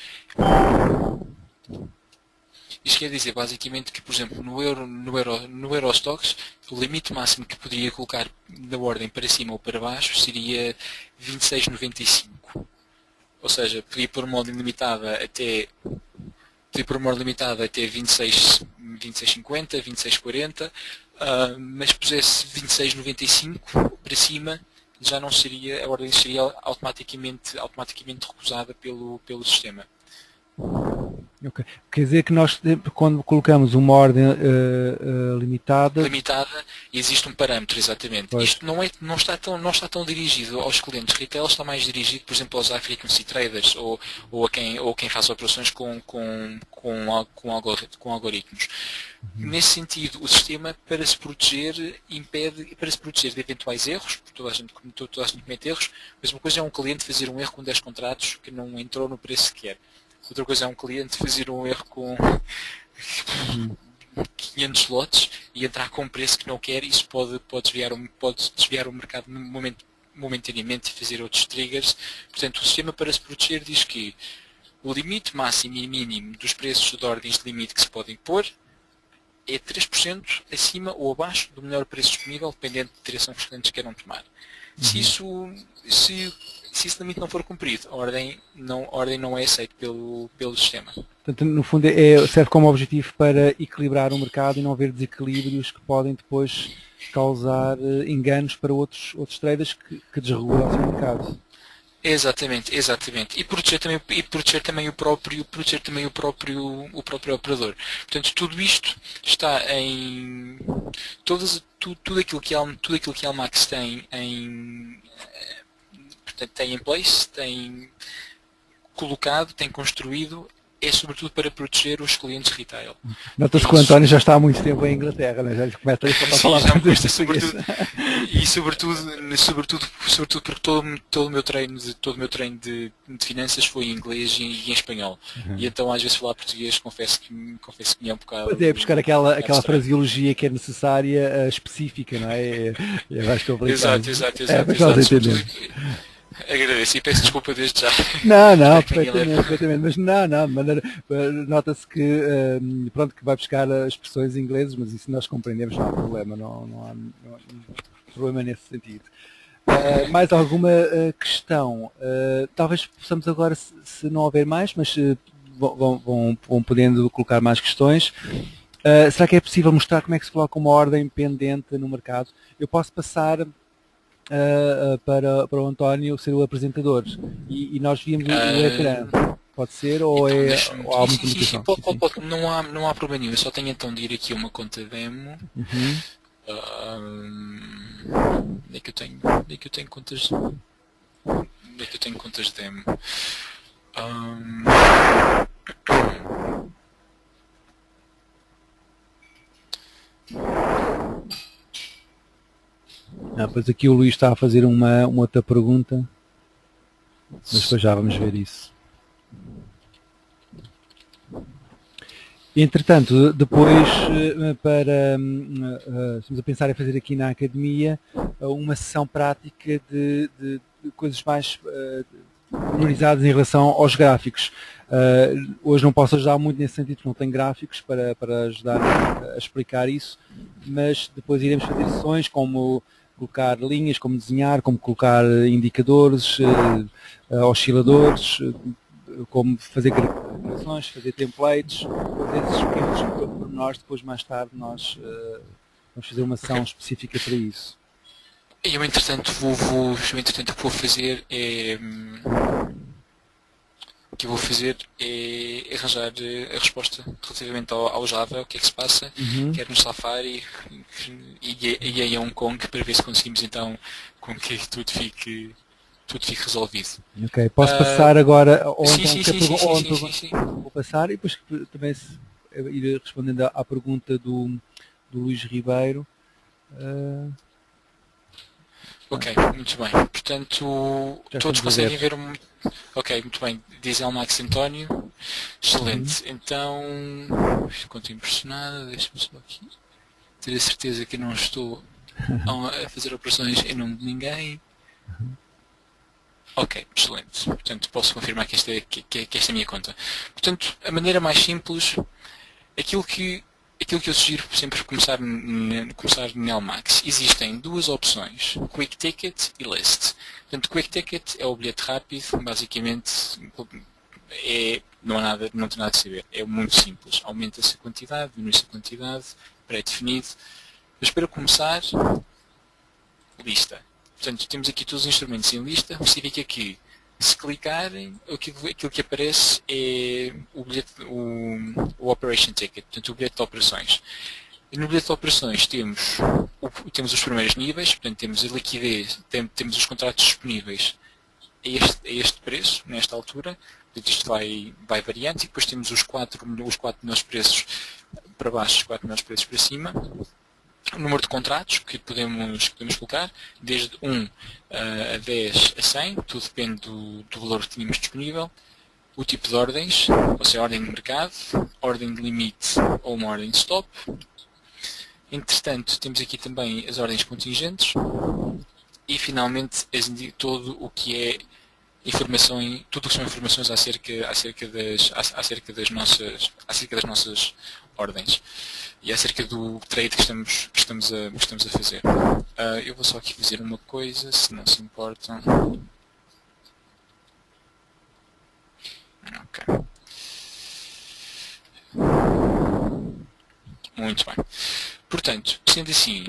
Isto quer dizer basicamente que, por exemplo, no Eurostoxx, o limite máximo que poderia colocar da ordem para cima ou para baixo seria 26,95. Ou seja, podia pôr uma ordem limitada até 26,50, 26,40, mas se pusesse 26,95 para cima, já não seria, a ordem seria automaticamente recusada pelo sistema. Okay. Quer dizer que nós, quando colocamos uma ordem limitada, existe um parâmetro, exatamente. Pois. Isto não está tão dirigido aos clientes retail, está mais dirigido, por exemplo, aos high frequency traders ou a quem faz operações com algoritmos. Nesse sentido, o sistema, para se proteger de eventuais erros, porque toda a gente comete erros, mas uma coisa é um cliente fazer um erro com 10 contratos que não entrou no preço que quer. Outra coisa é um cliente fazer um erro com 500 lotes e entrar com um preço que não quer. Isso pode desviar o mercado momentaneamente e fazer outros triggers. Portanto, o sistema, para se proteger, diz que o limite máximo e mínimo dos preços de ordens de limite que se podem pôr é 3% acima ou abaixo do melhor preço disponível, dependendo da direção que os clientes queiram tomar. Se esse limite não for cumprido, a ordem não é aceita pelo sistema. Portanto, no fundo, serve como objetivo para equilibrar o mercado e não haver desequilíbrios que podem depois causar enganos para outros traders que desregulam o seu mercado. Exatamente. E proteger também o próprio operador. Portanto, tudo isto está em tudo aquilo que a Almax tem em place, tem colocado, tem construído, é sobretudo para proteger os clientes retail. Nota-se que o António já está há muito tempo em Inglaterra, né? Já lhe começa a falar sobretudo porque todo o meu treino de finanças foi em inglês e em espanhol. E então às vezes falar português confesso que me é um bocado... Pois é, buscar aquela fraseologia que é necessária, específica, não é? É mais complicado. Exato. Agradeço e peço desculpa desde já. Não, perfeitamente, mas nota-se que, pronto, que vai buscar expressões inglesas, mas isso nós compreendemos, não há problema, não há problema nesse sentido. Mais alguma questão? Talvez possamos agora, se não houver mais, mas vão podendo colocar mais questões. Será que é possível mostrar como é que se coloca uma ordem pendente no mercado? Eu posso passar para o António ser o apresentador e nós víamos o ecrã. Pode ser ou há alguma comunicação? Pode. Não há problema nenhum. Eu só tenho então de ir aqui a uma conta demo. Onde é que eu tenho contas? Onde é que eu tenho contas demo? Pois aqui o Luís está a fazer uma outra pergunta, mas depois já vamos ver isso. Entretanto, depois, estamos a pensar em fazer aqui na academia uma sessão prática de coisas mais priorizadas em relação aos gráficos. Hoje não posso ajudar muito nesse sentido, porque não tenho gráficos para ajudar a explicar isso, mas depois iremos fazer sessões como colocar linhas, como desenhar, como colocar indicadores, osciladores, como fazer graficações, fazer templates, todos esses pequenos pormenores, depois mais tarde nós Vamos fazer uma ação específica para isso. Eu, entretanto, o que vou fazer é... O que eu vou fazer é arranjar a resposta relativamente ao Java, o que é que se passa, quer no Safari e em Hong Kong, para ver se conseguimos então com que tudo fique resolvido. Ok, posso passar agora, ou sim, então sim. Vou passar e depois também ir respondendo à pergunta do Luís Ribeiro. Ok, muito bem. Portanto, todos conseguem ver Ok, muito bem. Diz Elmax António. Excelente. Então, estou impressionado. Deixa-me só aqui ter a certeza que não estou a fazer operações em nome de ninguém. Ok, excelente. Portanto, posso confirmar que esta é a minha conta. Portanto, a maneira mais simples, aquilo que eu sugiro sempre começar no Elmax, existem duas opções, Quick Ticket e List. Portanto, Quick Ticket é o bilhete rápido, basicamente não tem nada a saber, é muito simples. Aumenta-se a quantidade, diminui-se a quantidade, pré-definido. Mas para começar, lista. Portanto, temos aqui todos os instrumentos em lista, significa que se clicarem, aquilo que aparece é o Operation Ticket, portanto o bilhete de operações. E no bilhete de operações temos os primeiros níveis, portanto temos a liquidez, temos os contratos disponíveis a este preço, nesta altura, portanto isto vai variando, e depois temos os 4 melhores preços para baixo, os 4 melhores preços para cima. O número de contratos que podemos colocar, desde 1 a 10 a 100, tudo depende do valor que tínhamos disponível. O tipo de ordens, ou seja, ordem de mercado, ordem de limite ou uma ordem de stop. Entretanto, temos aqui também as ordens contingentes e, finalmente, tudo o que é tudo o que são informações acerca das nossas ordens e acerca do trade que estamos a fazer. Eu vou só aqui fazer uma coisa, se não se importam. Ok. Muito bem. Portanto, sendo assim,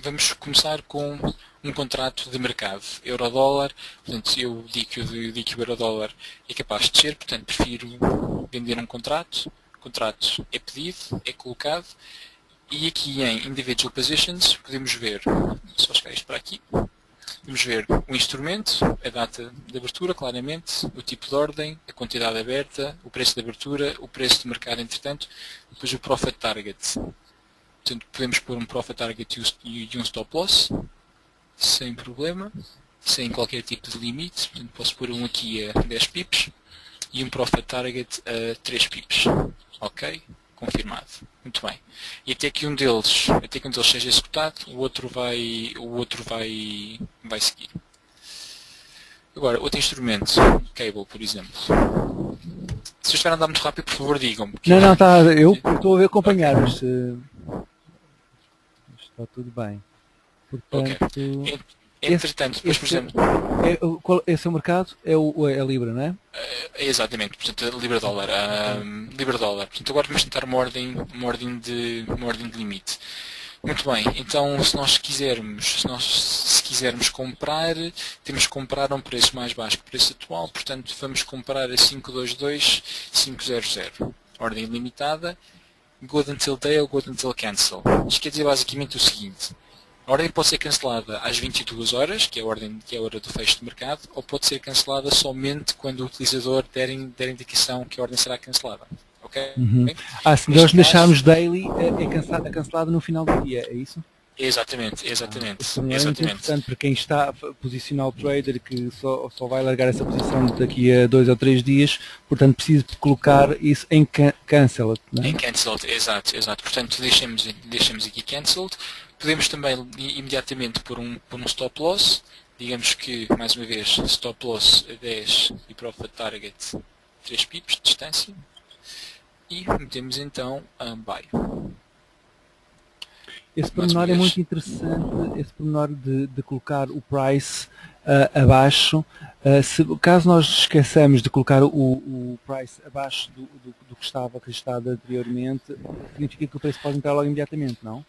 vamos começar com um contrato de mercado, euro-dólar. Portanto, eu digo que o euro-dólar é capaz de descer, portanto, prefiro vender um contrato. O contrato é pedido, é colocado, e aqui em Individual Positions podemos ver, só chegar isto para aqui, podemos ver o instrumento, a data de abertura, claramente, o tipo de ordem, a quantidade aberta, o preço de abertura, o preço de mercado, entretanto, depois o Profit Target. Portanto, podemos pôr um Profit Target e um Stop Loss, sem problema, sem qualquer tipo de limite. Portanto, posso pôr um aqui a 10 pips e um Profit Target a 3 pips. Ok? Confirmado. Muito bem. E até que um deles seja executado, o outro vai seguir. Agora, outro instrumento, Cable, por exemplo. Se eu estiver a andar muito rápido, por favor, digam-me. Não, está, eu estou a acompanhar, mas está tudo bem. Portanto, okay. Entretanto, depois, por exemplo... Esse é o mercado? É a Libra, não é? Exatamente, portanto, Libra-Dólar. Libra-Dólar. Portanto, agora vamos tentar uma ordem de limite. Muito bem, então se quisermos comprar, temos que comprar a um preço mais baixo que o preço atual, portanto vamos comprar a 522.500. Ordem limitada, good until day ou good until cancel. Isto quer dizer basicamente o seguinte: a ordem pode ser cancelada às 22 horas, que é a hora do fecho de mercado, ou pode ser cancelada somente quando o utilizador der indicação que a ordem será cancelada. Okay? Se nós deixarmos daily, é cancelada no final do dia, é isso? Exatamente. Isso é muito importante para quem está a posicionar o trader que só vai largar essa posição daqui a 2 ou 3 dias, portanto preciso colocar isso em cancelled. Não é? Em cancelled, exato. Portanto deixemos aqui cancelled. Podemos também imediatamente pôr um stop loss, digamos que, mais uma vez, stop loss a 10 e profit target 3 pips de distância, e metemos então buy. Esse pormenor é muito interessante, esse pormenor de colocar o price caso nós esqueçamos de colocar o price abaixo do que estava registado anteriormente, significa que o preço pode entrar logo imediatamente, não?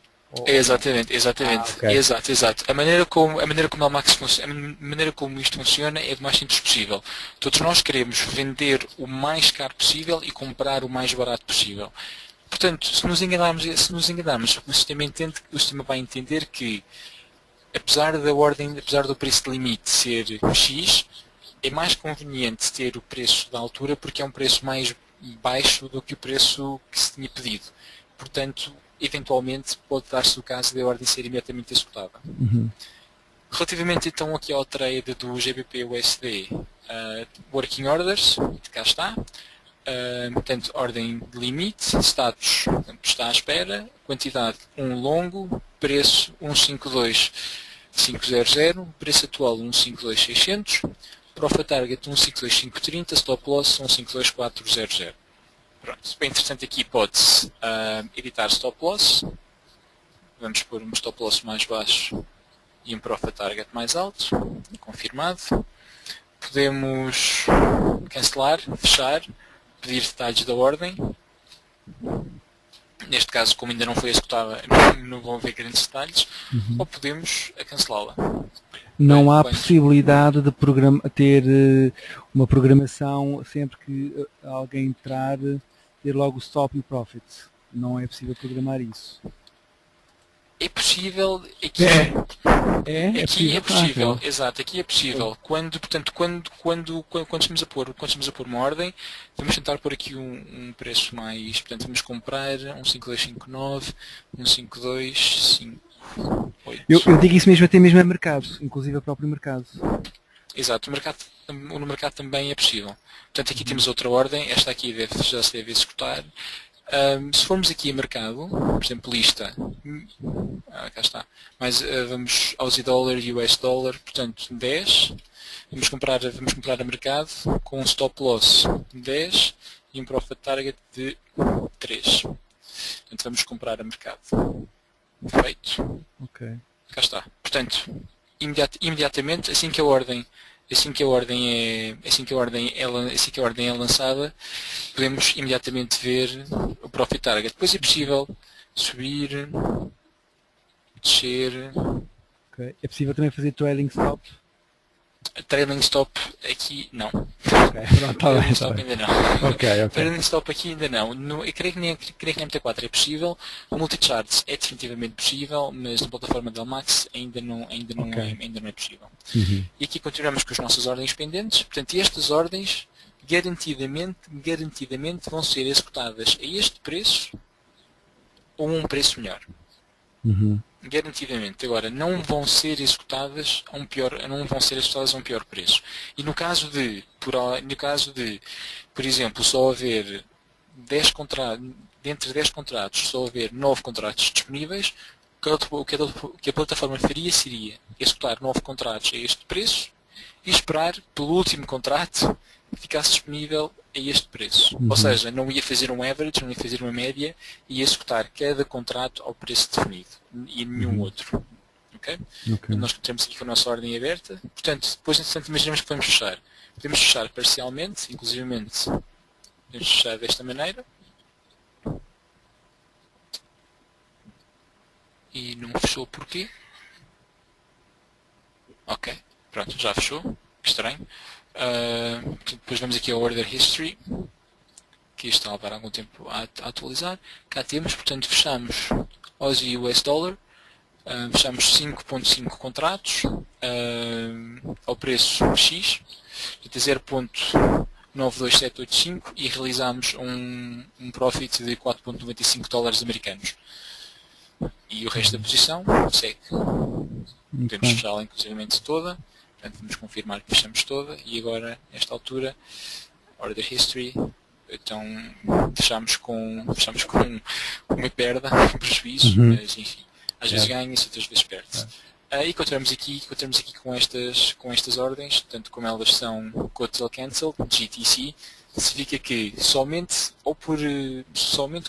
Exatamente. ok. Exato. A maneira como a Max a maneira como isto funciona é o mais simples possível. Todos nós queremos vender o mais caro possível e comprar o mais barato possível. Portanto, se nos enganarmos, o sistema vai entender que, apesar do preço de limite ser X, é mais conveniente ter o preço da altura porque é um preço mais baixo do que o preço que se tinha pedido. Portanto, eventualmente pode dar-se o caso de a ordem ser imediatamente executada. Relativamente então aqui ao trade do GBP-USD, Working Orders, cá está. Portanto, ordem de limite, status, portanto, está à espera, quantidade 1 longo, preço 152.500, preço atual 152.600, profit target 152.530, stop loss 152.400. Pronto, bem interessante aqui pode-se editar stop loss, vamos pôr um stop loss mais baixo e um profit target mais alto, confirmado. Podemos cancelar, fechar, pedir detalhes da ordem. Neste caso, como ainda não foi executada, não vão haver grandes detalhes, ou podemos cancelá-la. Não há possibilidade de ter uma programação sempre que alguém entrar, ter logo o stop e o profit. Não é possível programar isso. É possível, aqui é possível, exato, aqui é possível. Quando estamos a pôr uma ordem, vamos tentar pôr aqui um preço mais, portanto vamos comprar um 5259, um 5258. Eu digo isso mesmo até mesmo a mercado, inclusive a próprio mercado. Exato, no mercado também é possível. Portanto aqui temos outra ordem, esta aqui já se deve executar. Se formos aqui a mercado, por exemplo, lista, cá está, mas vamos Aussie Dollar e US Dollar, portanto 10, vamos comprar a mercado com um stop loss de 10 e um profit target de 3. Portanto vamos comprar a mercado. Feito. Ok. Cá está. Portanto, imediatamente, assim que a ordem é lançada, podemos imediatamente ver o profit target. Depois é possível subir, descer. Okay. É possível também fazer trailing stop? Trailing stop aqui não. Trailing stop ainda não. Okay. Trailing stop aqui ainda não. Eu creio que nem na MT4 é possível. O multicharts é definitivamente possível, mas na plataforma da Max ainda não é possível. E aqui continuamos com as nossas ordens pendentes. Portanto, estas ordens garantidamente vão ser executadas a este preço ou a um preço melhor. Garantidamente. Agora, não vão ser executadas a um pior preço. E no caso de, por exemplo, só haver 10 contratos, dentre 10 contratos, só haver 9 contratos disponíveis, o que a plataforma faria seria executar 9 contratos a este preço e esperar pelo último contrato que ficasse disponível a este preço. Ou seja, não ia fazer um average, não ia fazer uma média, ia executar cada contrato ao preço definido e nenhum outro. Okay? Nós temos aqui com a nossa ordem aberta. Portanto, depois, entretanto, imaginamos que podemos fechar. Podemos fechar parcialmente, inclusivamente podemos fechar desta maneira. E não fechou porquê? Ok, pronto, já fechou. Que estranho. Depois vamos aqui ao Order History, que está a levar algum tempo a atualizar. Cá temos, portanto, fechamos Aussie e US Dollar, fechamos 5.5 contratos ao preço X, de 0.92785 e realizamos um profit de 4.95 dólares americanos. E o resto da posição segue. Podemos fechá-la inclusivamente toda. Portanto, vamos confirmar que fechamos toda e agora, nesta altura, Order History, então fechamos com uma perda, um prejuízo, mas enfim, às vezes ganha-se, outras vezes perde-se. E continuamos aqui com estas ordens, portanto, como elas são Go Till Cancel, GTC, significa que somente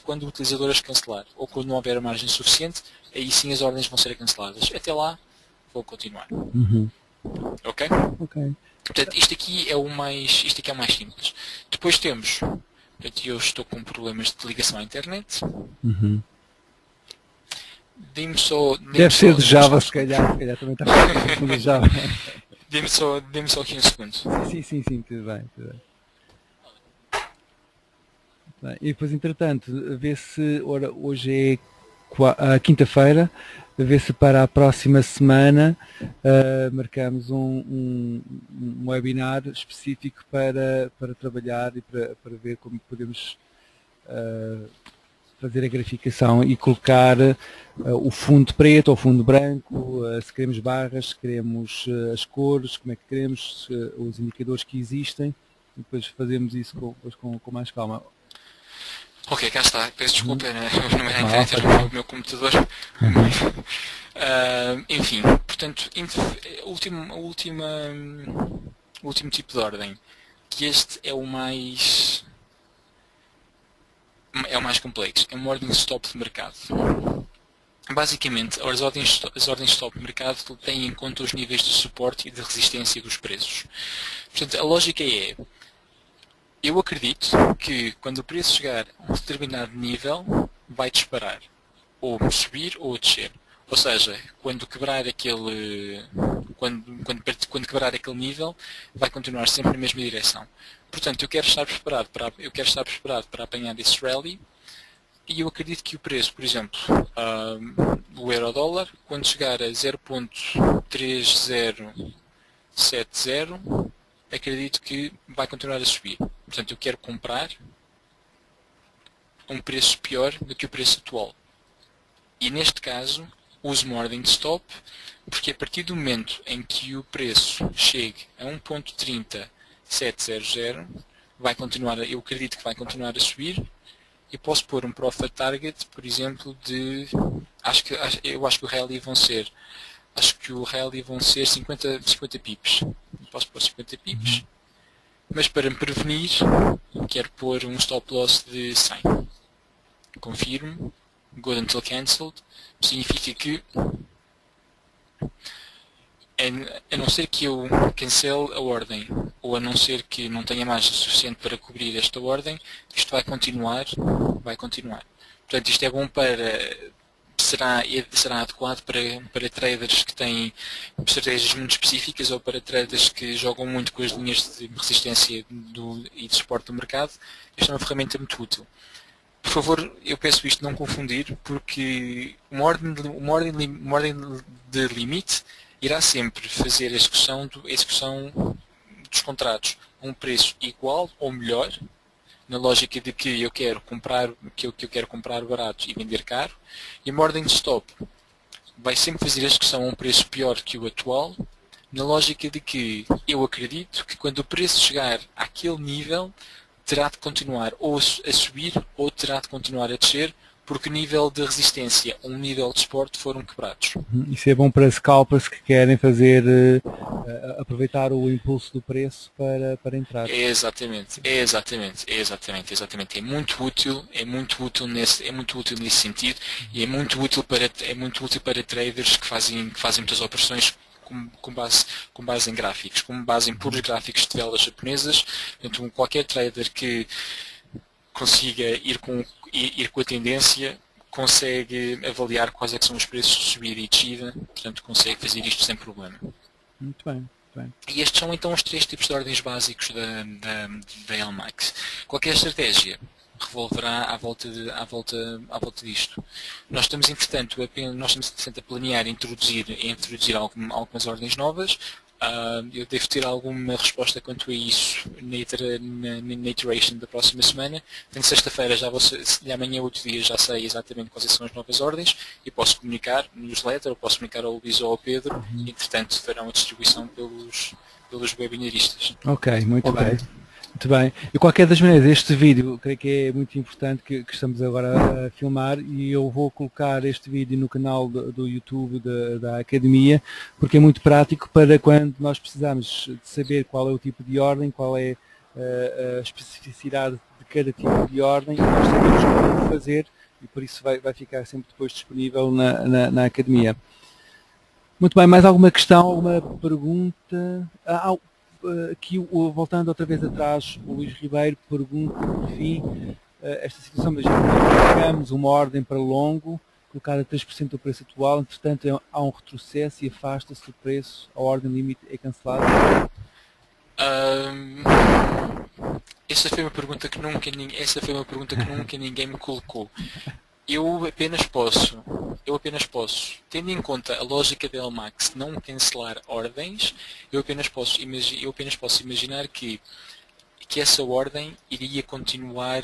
quando o utilizador as cancelar ou quando não houver margem suficiente, aí sim as ordens vão ser canceladas. Até lá, vou continuar. Ok? Portanto, isto aqui é o mais simples. Depois temos Portanto, eu estou com problemas de ligação à internet. Uhum. Dê-me só... Deve ser de Java, se calhar também está com de Java. Dê-me só aqui um segundo. Sim, tudo bem. Bem, e depois, entretanto, vê se hoje é a quinta-feira, vê se para a próxima semana marcamos um webinar específico para trabalhar e para ver como podemos fazer a graficação e colocar o fundo preto ou fundo branco, se queremos barras, se queremos as cores, como é que queremos, os indicadores que existem, e depois fazemos isso com mais calma. Ok, cá está. Peço desculpa, não era a internet, era o meu computador. Enfim, portanto, o último tipo de ordem, que este é o mais complexo, é uma ordem de stop de mercado. Basicamente, as ordens de stop de mercado têm em conta os níveis de suporte e de resistência dos preços. Portanto, a lógica é: eu acredito que quando o preço chegar a um determinado nível, vai disparar, ou subir ou descer. Ou seja, quando quebrar aquele nível, vai continuar sempre na mesma direção. Portanto, eu quero estar preparado para apanhar esse rally, e eu acredito que o preço, por exemplo, o euro-dólar, quando chegar a 0.3070, acredito que vai continuar a subir. Portanto, eu quero comprar a um preço pior do que o preço atual. E neste caso, uso uma ordem de stop, porque a partir do momento em que o preço chegue a 1.30700, eu acredito que vai continuar a subir. Eu posso pôr um profit target, por exemplo, eu acho que o rally vão ser 50 pips. Posso pôr 50 pips, mas para me prevenir, quero pôr um stop loss de 100. Confirmo, go until cancelled, significa que, a não ser que eu cancele a ordem, ou a não ser que não tenha margem suficiente para cobrir esta ordem, isto vai continuar. Portanto, isto é bom será adequado para traders que têm estratégias muito específicas, ou para traders que jogam muito com as linhas de resistência e de suporte do mercado. Esta é uma ferramenta muito útil. Por favor, eu peço isto não confundir, porque uma ordem de limite irá sempre fazer a execução dos contratos a um preço igual ou melhor, na lógica de que eu quero comprar barato e vender caro, e uma ordem de stop vai sempre fazer a execução a um preço pior que o atual, na lógica de que eu acredito que quando o preço chegar àquele nível, terá de continuar ou a subir ou terá de continuar a descer, porque o nível de resistência ou um nível de suporte foram quebrados. Isso é bom para scalpers que querem fazer aproveitar o impulso do preço para entrar. Exatamente. É muito útil nesse sentido, e é muito útil para traders que fazem muitas operações com base em gráficos, com base em puros gráficos de velas japonesas. Portanto, qualquer trader que consiga ir com a tendência consegue avaliar quais é que são os preços de subida e descida, portanto consegue fazer isto sem problema. Muito bem. E estes são então os 3 tipos de ordens básicos da LMAX. Qualquer estratégia revolverá à volta disto. Nós estamos entretanto a planear introduzir algumas ordens novas. Eu devo ter alguma resposta quanto a isso na iteration da próxima semana. Portanto, sexta-feira e amanhã outro dia já sei exatamente quais são as novas ordens e posso comunicar no newsletter, ou posso comunicar ao Luís ou ao Pedro, e entretanto farão a distribuição pelos webinaristas. Ok, muito bem. Muito bem. De qualquer das maneiras, este vídeo creio que é muito importante que estamos agora a filmar, e eu vou colocar este vídeo no canal do YouTube da Academia, porque é muito prático para quando nós precisamos de saber qual é o tipo de ordem, qual é a especificidade de cada tipo de ordem, e nós sabemos como fazer, e por isso vai ficar sempre depois disponível na Academia. Muito bem, mais alguma questão, alguma pergunta? aqui, voltando outra vez atrás, o Luís Ribeiro pergunta, por fim, esta situação, mas pagamos uma ordem para longo, colocada a 3% do preço atual, entretanto há um retrocesso e afasta-se do preço, a ordem limite é cancelada? Essa foi uma pergunta que nunca, ninguém me colocou. Eu apenas posso, tendo em conta a lógica da LMAX não cancelar ordens, eu apenas posso imaginar que essa ordem iria continuar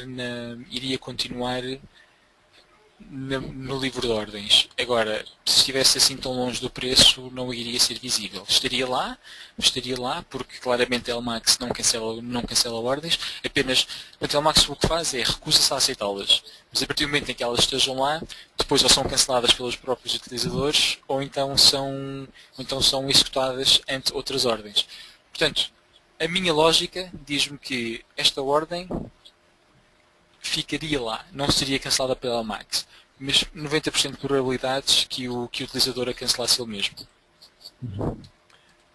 no livro de ordens. Agora, se estivesse assim tão longe do preço, não iria ser visível. Estaria lá, porque claramente a LMAX não cancela ordens, apenas a LMAX o que faz é recusa-se a aceitá-las. Mas a partir do momento em que elas estejam lá, depois ou são canceladas pelos próprios utilizadores, ou então são executadas ante outras ordens. Portanto, a minha lógica diz-me que esta ordem ficaria lá, não seria cancelada pela LMAX, mas 90% de probabilidades que o utilizador a cancelasse ele mesmo.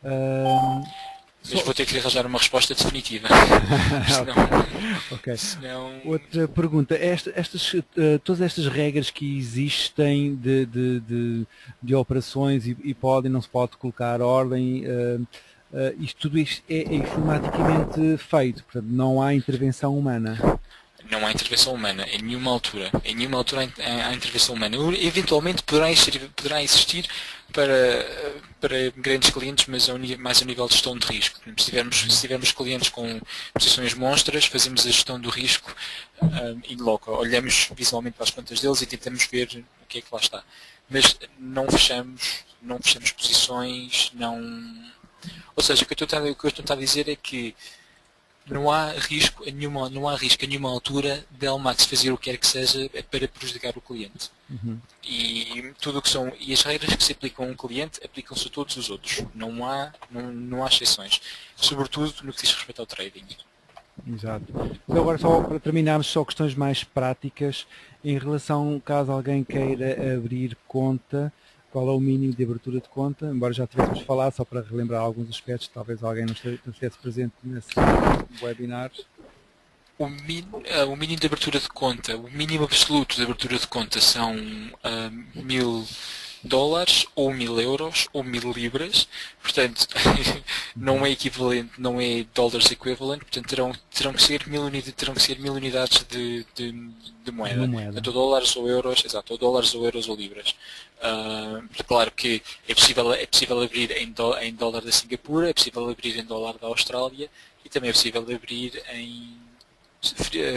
Mas vou ter que lhe arranjar uma resposta definitiva. Okay. Senão... Outra pergunta, todas estas regras que existem de operações e não se pode colocar ordem, tudo isto é informaticamente feito, portanto não há intervenção humana. Não há intervenção humana, em nenhuma altura. Em nenhuma altura há intervenção humana. Eventualmente poderá existir para grandes clientes, mas mais a nível de gestão de risco. Se tivermos clientes com posições monstras, fazemos a gestão do risco in loco. Olhamos visualmente para as contas deles e tentamos ver o que é que lá está. Mas não fechamos posições, Ou seja, o que eu estou a dizer é que não há risco a nenhuma altura da LMAX fazer o que quer que seja para prejudicar o cliente. E as regras que se aplicam a um cliente aplicam-se a todos os outros. Não há exceções. Sobretudo no que diz respeito ao trading. Exato. Então agora só para terminarmos, só questões mais práticas em relação, caso alguém queira abrir conta, qual é o mínimo de abertura de conta, embora já tivéssemos falado, só para relembrar alguns aspectos, talvez alguém não estivesse presente nesse webinar. O mínimo de abertura de conta, o mínimo absoluto de abertura de conta são $1000 ou 1000 euros ou 1000 libras, portanto não é equivalente, não é dólares equivalente, portanto terão que ser 1000 unidades de moeda. Portanto, dólares ou euros, exato, ou dólares ou euros ou libras. Claro que é possível abrir em dólar da Singapura, é possível abrir em dólar da Austrália e também é possível abrir em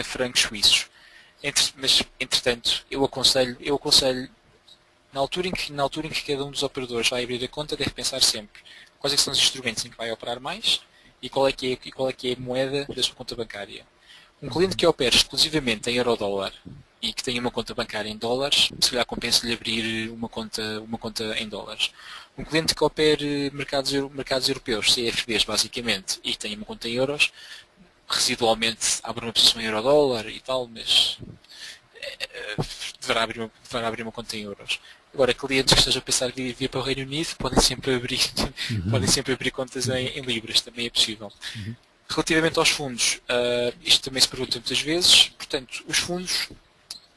francos suíços. Mas entretanto eu aconselho na altura em que cada um dos operadores vai abrir a conta, deve pensar sempre quais é que são os instrumentos em que vai operar mais e qual é que é a moeda da sua conta bancária. Um cliente que opera exclusivamente em euro-dólar e que tenha uma conta bancária em dólares, se calhar compensa-lhe abrir uma conta em dólares. Um cliente que opere mercados europeus, CFDs basicamente, e que tenha uma conta em euros, residualmente abre uma posição em euro-dólar e tal, mas deverá abrir uma conta em euros. Agora, clientes que estejam a pensar em vir para o Reino Unido podem sempre abrir contas em libras, também é possível. Relativamente aos fundos, isto também se pergunta muitas vezes, portanto, os fundos,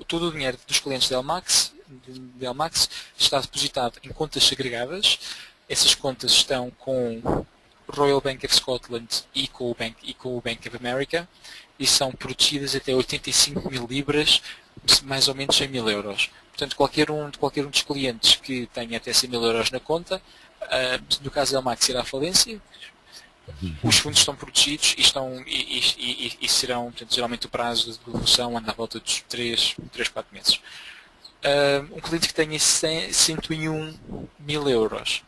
todo o dinheiro dos clientes da LMAX está depositado em contas segregadas. Essas contas estão com o Royal Bank of Scotland e com o Bank of America e são protegidas até 85 mil libras, mais ou menos 100 mil euros. Portanto, qualquer um dos clientes que tenha até 100 mil euros na conta, no caso da LMAX irá à falência, os fundos estão protegidos e serão, portanto, geralmente o prazo de devolução anda à volta dos 3, 4 meses. Um cliente que tenha 101 mil euros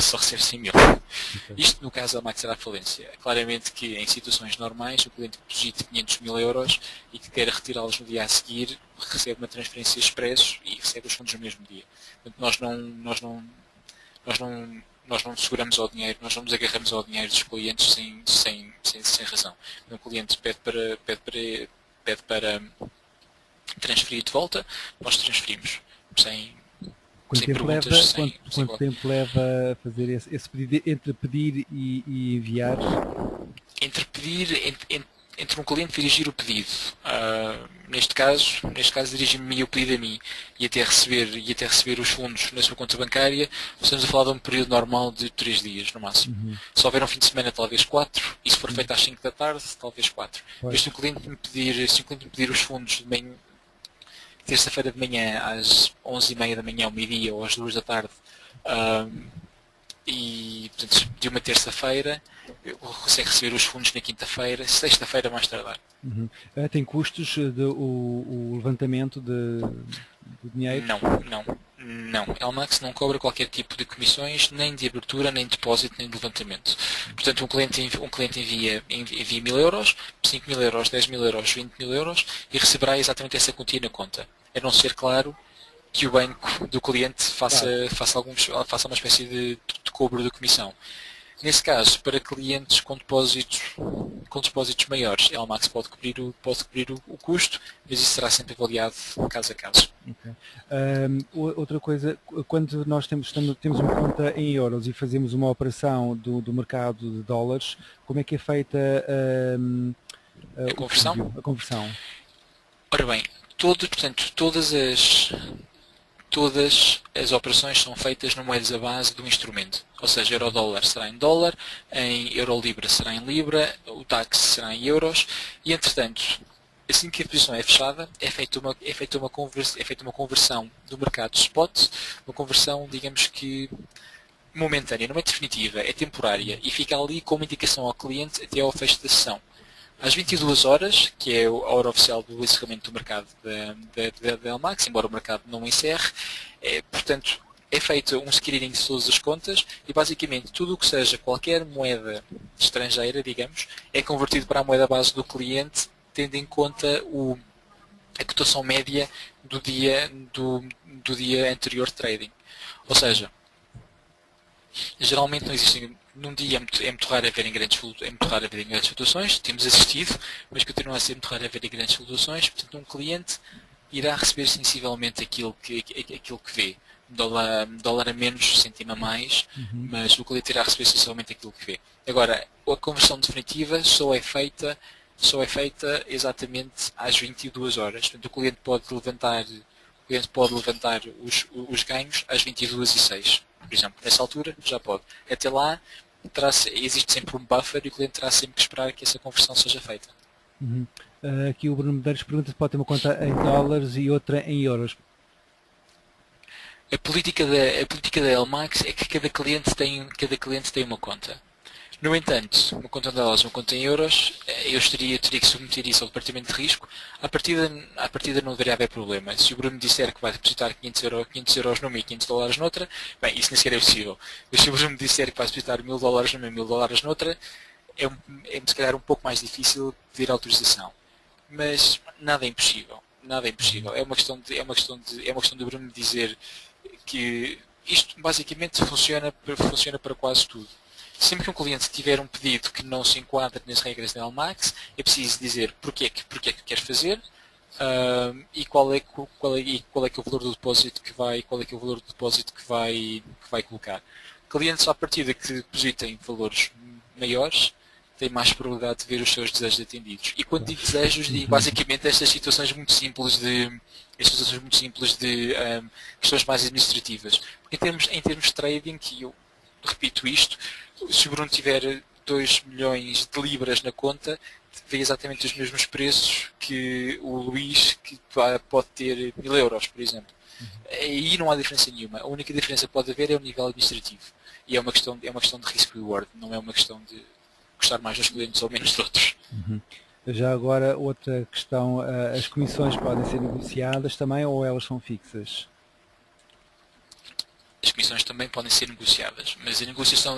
só recebe 100 mil. Isto no caso da LMAX será à falência. Claramente que em situações normais, o cliente que deposita 500 mil euros e que queira retirá-los no dia a seguir, recebe uma transferência expresso e recebe os fundos no mesmo dia. Portanto, nós não seguramos ao dinheiro, nós não nos agarramos ao dinheiro dos clientes sem razão. Um cliente pede para transferir de volta, nós transferimos sem Quanto sem tempo leva, perguntas, sem quanto tempo leva a fazer esse pedido, entre pedir e enviar? entre pedir, entre um cliente dirigir o pedido, neste caso dirigir-me o pedido a mim e até receber os fundos na sua conta bancária, estamos a falar de um período normal de 3 dias no máximo. Se houver um fim de semana, talvez 4, e se for feito às 5 da tarde, talvez 4. Mas se o cliente me pedir os fundos de manhã, terça-feira de manhã às 11h30 da manhã, ao meio-dia ou às 2 da tarde, e portanto, de uma terça-feira consegue receber os fundos na quinta-feira, sexta-feira mais tardar. Tem custos o levantamento de dinheiro? Não. Elmax não cobra qualquer tipo de comissões, nem de abertura, nem de depósito, nem de levantamento. Portanto, um cliente envia 1.000 euros, 5.000 euros, 10.000 euros, 20.000 euros e receberá exatamente essa quantia na conta. A não ser, claro, que o banco do cliente faça uma espécie de cobro de comissão. Nesse caso, para clientes com depósitos maiores, a Elmax pode cobrir o custo, mas isso será sempre avaliado caso a caso. Okay. Outra coisa, quando nós temos uma conta em euros e fazemos uma operação do mercado de dólares, como é que é feita a conversão? Ora bem, portanto, todas as operações são feitas na moeda base do instrumento. Ou seja, euro-dólar será em dólar, em euro-libra será em libra, o tax será em euros e, entretanto, assim que a posição é fechada, é feita uma conversão do mercado spot, uma conversão, digamos que, momentânea, não é definitiva, é temporária e fica ali com uma indicação ao cliente até ao fecho da sessão. Às 22 horas, que é a hora oficial do encerramento do mercado da Elmax, embora o mercado não encerre, portanto, é feito um screening de todas as contas e basicamente tudo o que seja qualquer moeda estrangeira, digamos, é convertido para a moeda base do cliente, tendo em conta a cotação média do dia anterior de trading. Ou seja, geralmente não existem, num dia é muito raro haverem grandes flutuações, temos assistido, mas continua a ser muito raro haverem grandes flutuações, portanto um cliente irá receber sensivelmente aquilo que vê. Dólar a menos, cêntimo a mais, mas o cliente irá receber sensivelmente aquilo que vê. Agora, a conversão definitiva só é feita exatamente às 22 horas. Portanto, o cliente pode levantar os ganhos às 22h06, por exemplo. Nessa altura já pode. Até lá existe sempre um buffer e o cliente terá sempre que esperar que essa conversão seja feita. Aqui o Bruno Medeiros pergunta se pode ter uma conta em dólares e outra em euros. A política da Elmax é que cada cliente tem uma conta. No entanto, uma conta em dólares, uma conta em euros, eu teria que submeter isso ao departamento de risco. À partida não deveria haver problema. Se o Bruno disser que vai depositar 500 euros numa e 500 dólares noutra, bem, isso nem sequer é possível. Mas se o Bruno disser que vai depositar 1.000 dólares numa e 1.000 dólares noutra, é se calhar um pouco mais difícil pedir autorização. Mas nada é impossível. É uma questão de Bruno dizer que isto basicamente funciona para quase tudo. Sempre que um cliente tiver um pedido que não se enquadra nas regras da Elmax, é preciso dizer porque é que quer fazer e qual é que o valor do depósito que vai colocar. Clientes à partida que depositem valores maiores têm mais probabilidade de ver os seus desejos atendidos. E quando digo desejos, digo basicamente estas situações muito simples de questões mais administrativas. Porque em termos de trading, que eu repito isto, se o Bruno tiver 2 milhões de libras na conta, vê exatamente os mesmos preços que o Luís, que pode ter 1.000 euros, por exemplo. Aí não há diferença nenhuma. A única diferença que pode haver é o nível administrativo. E é uma questão de risk-reward, não é uma questão de gostar mais dos clientes ou menos de outros. Já agora, outra questão, as comissões podem ser negociadas também ou elas são fixas? As comissões também podem ser negociadas, mas a negociação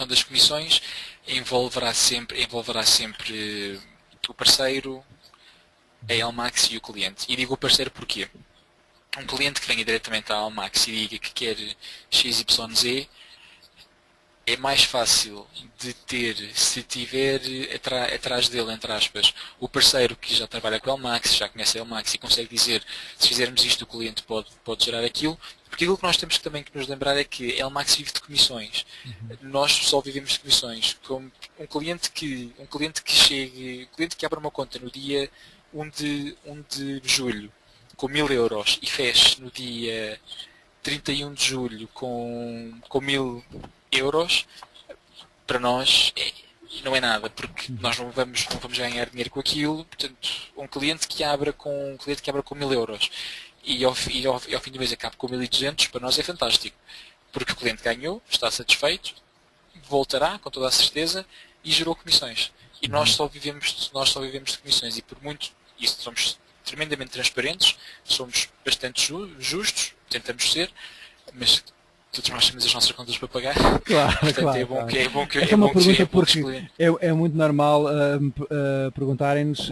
das comissões envolverá sempre o parceiro, a Elmax e o cliente. E digo o parceiro porquê? Um cliente que venha diretamente à Elmax e diga que quer XYZ, a é mais fácil de ter se tiver atrás dele, entre aspas, o parceiro que já trabalha com a LMAX, já conhece a LMAX e consegue dizer se fizermos isto o cliente pode gerar aquilo, porque aquilo que nós temos também que nos lembrar é que a LMAX vive de comissões. Nós só vivemos de comissões. Com um cliente que chegue, um cliente que abra uma conta no dia 1 de julho com 1000 euros e feche no dia 31 de julho com 1000 euros, para nós não é nada, porque nós não vamos ganhar dinheiro com aquilo. Portanto, um cliente que abra com 1000 euros e ao fim do mês acaba com 1200, para nós é fantástico, porque o cliente ganhou, está satisfeito, voltará com toda a certeza e gerou comissões. E nós só vivemos de comissões, e por muito isso somos tremendamente transparentes, somos bastante justos, tentamos ser, mas todos nós temos as nossas contas para pagar. Claro, portanto, claro, é bom claro. que é bom que Essa é uma pergunta porque porque é muito normal perguntarem-nos,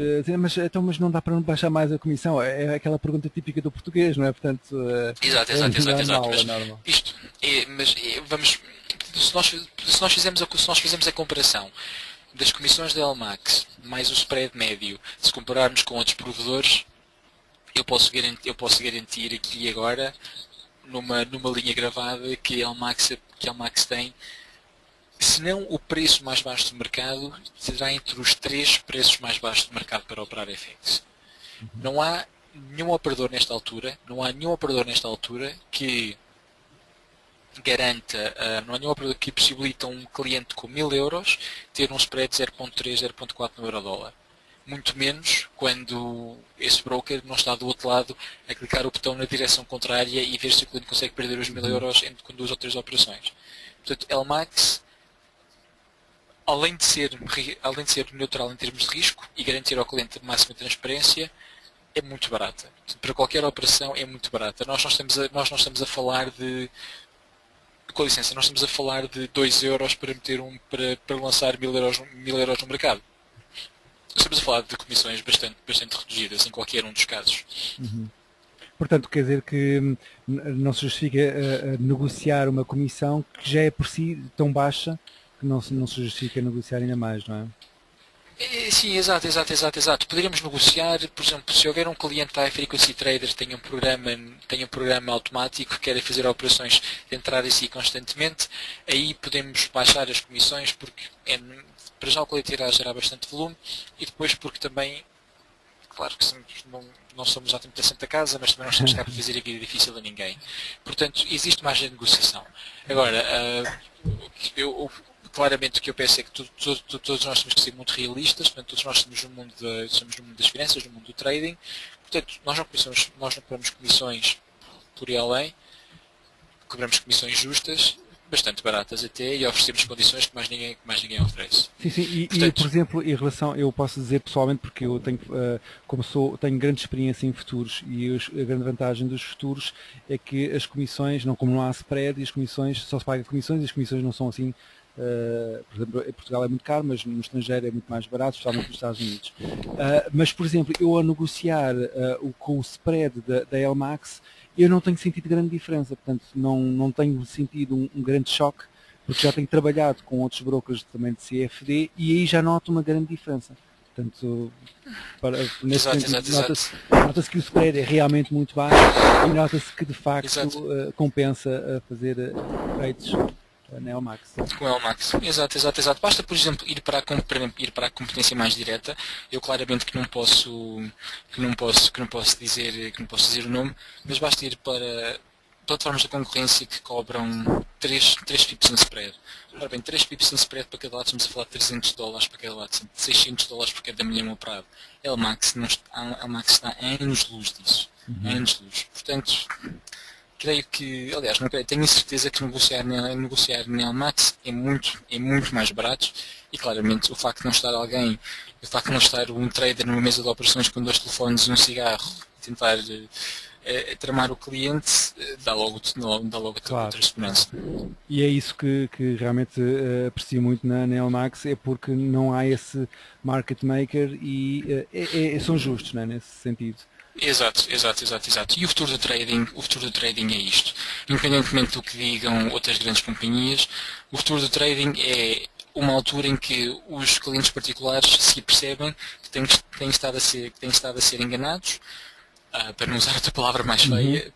mas não dá para baixar mais a comissão. É aquela pergunta típica do português, não é? Portanto, exato. normal, Mas isto vamos, se nós fizermos a comparação das comissões da LMAX mais o spread médio, se compararmos com outros provedores, eu posso garantir aqui agora, numa linha gravada, que a LMAX tem, se não o preço mais baixo do mercado, será entre os 3 preços mais baixos do mercado para operar FX. Não há nenhum operador nesta altura que garanta, não há nenhum operador que possibilita um cliente com 1000 euros ter um spread de 0.3, 0.4 no euro-dólar. Muito menos quando esse broker não está do outro lado a clicar o botão na direção contrária e ver se o cliente consegue perder os 1000 euros com 2 ou 3 operações. Portanto, LMAX, além de ser neutral em termos de risco e garantir ao cliente a máxima transparência, é muito barata. Para qualquer operação é muito barata. Nós não estamos a falar de, com licença, nós estamos a falar de 2 euros para lançar 1000 euros no mercado. Estamos a falar de comissões bastante reduzidas em qualquer um dos casos. Portanto, quer dizer que não se justifica negociar uma comissão que já é por si tão baixa que não se justifica negociar ainda mais, não é? Sim, exato. Poderíamos negociar, por exemplo, se houver um cliente da iFrequency Traders que tenha um programa automático que queira fazer operações de entrar em si constantemente, aí podemos baixar as comissões, porque para já o cliente irá gerar bastante volume, e depois porque também, claro que não somos exatamente a Santa Casa, mas também não estamos cá para fazer a vida difícil a ninguém. Portanto, existe margem de negociação. Agora, claramente o que eu penso é que todos nós temos que ser muito realistas, portanto, todos nós estamos no mundo das finanças, no mundo do trading, portanto, nós não cobramos comissões por ir além, cobramos comissões justas, bastante baratas até, e oferecemos condições que mais ninguém oferece. Sim, portanto, e por exemplo, em relação, eu posso dizer pessoalmente, porque eu tenho, tenho grande experiência em futuros, e a grande vantagem dos futuros é que as comissões, como não há spread, e as comissões, só se paga comissões, e as comissões não são assim, por exemplo, em Portugal é muito caro, mas no estrangeiro é muito mais barato, especialmente nos Estados Unidos. Mas, por exemplo, eu a negociar com o spread da LMAX, eu não tenho sentido grande diferença, portanto não tenho sentido um grande choque, porque já tenho trabalhado com outros brokers também de CFD e aí já noto uma grande diferença. Portanto, nesse sentido, nota-se que o spread é realmente muito baixo e nota-se que de facto compensa fazer trades na LMAX. Com a LMAX, exato. Basta, por exemplo, ir para a competência mais direta. Eu claramente que não posso dizer o nome, mas basta ir para plataformas de concorrência que cobram 3 pips em spread. Ora bem, 3 pips em spread para cada lado, estamos a falar de $300 para cada lado, $600 por cada milhão operado. A LMAX está a anos-luz disso. Anos-luz. Portanto, creio que, aliás, tenho a certeza que negociar na LMAX é muito mais barato, e claramente o facto de não estar um trader numa mesa de operações com 2 telefones e um cigarro a tentar tramar o cliente, dá logo outra segurança. E é isso que realmente aprecio muito na LMAX, é porque não há esse market maker e são justos, não é, nesse sentido. Exato. E o futuro do trading é isto. Independentemente do que digam outras grandes companhias, o futuro do trading é uma altura em que os clientes particulares se percebem que têm estado a ser enganados, para não usar outra palavra mais feia,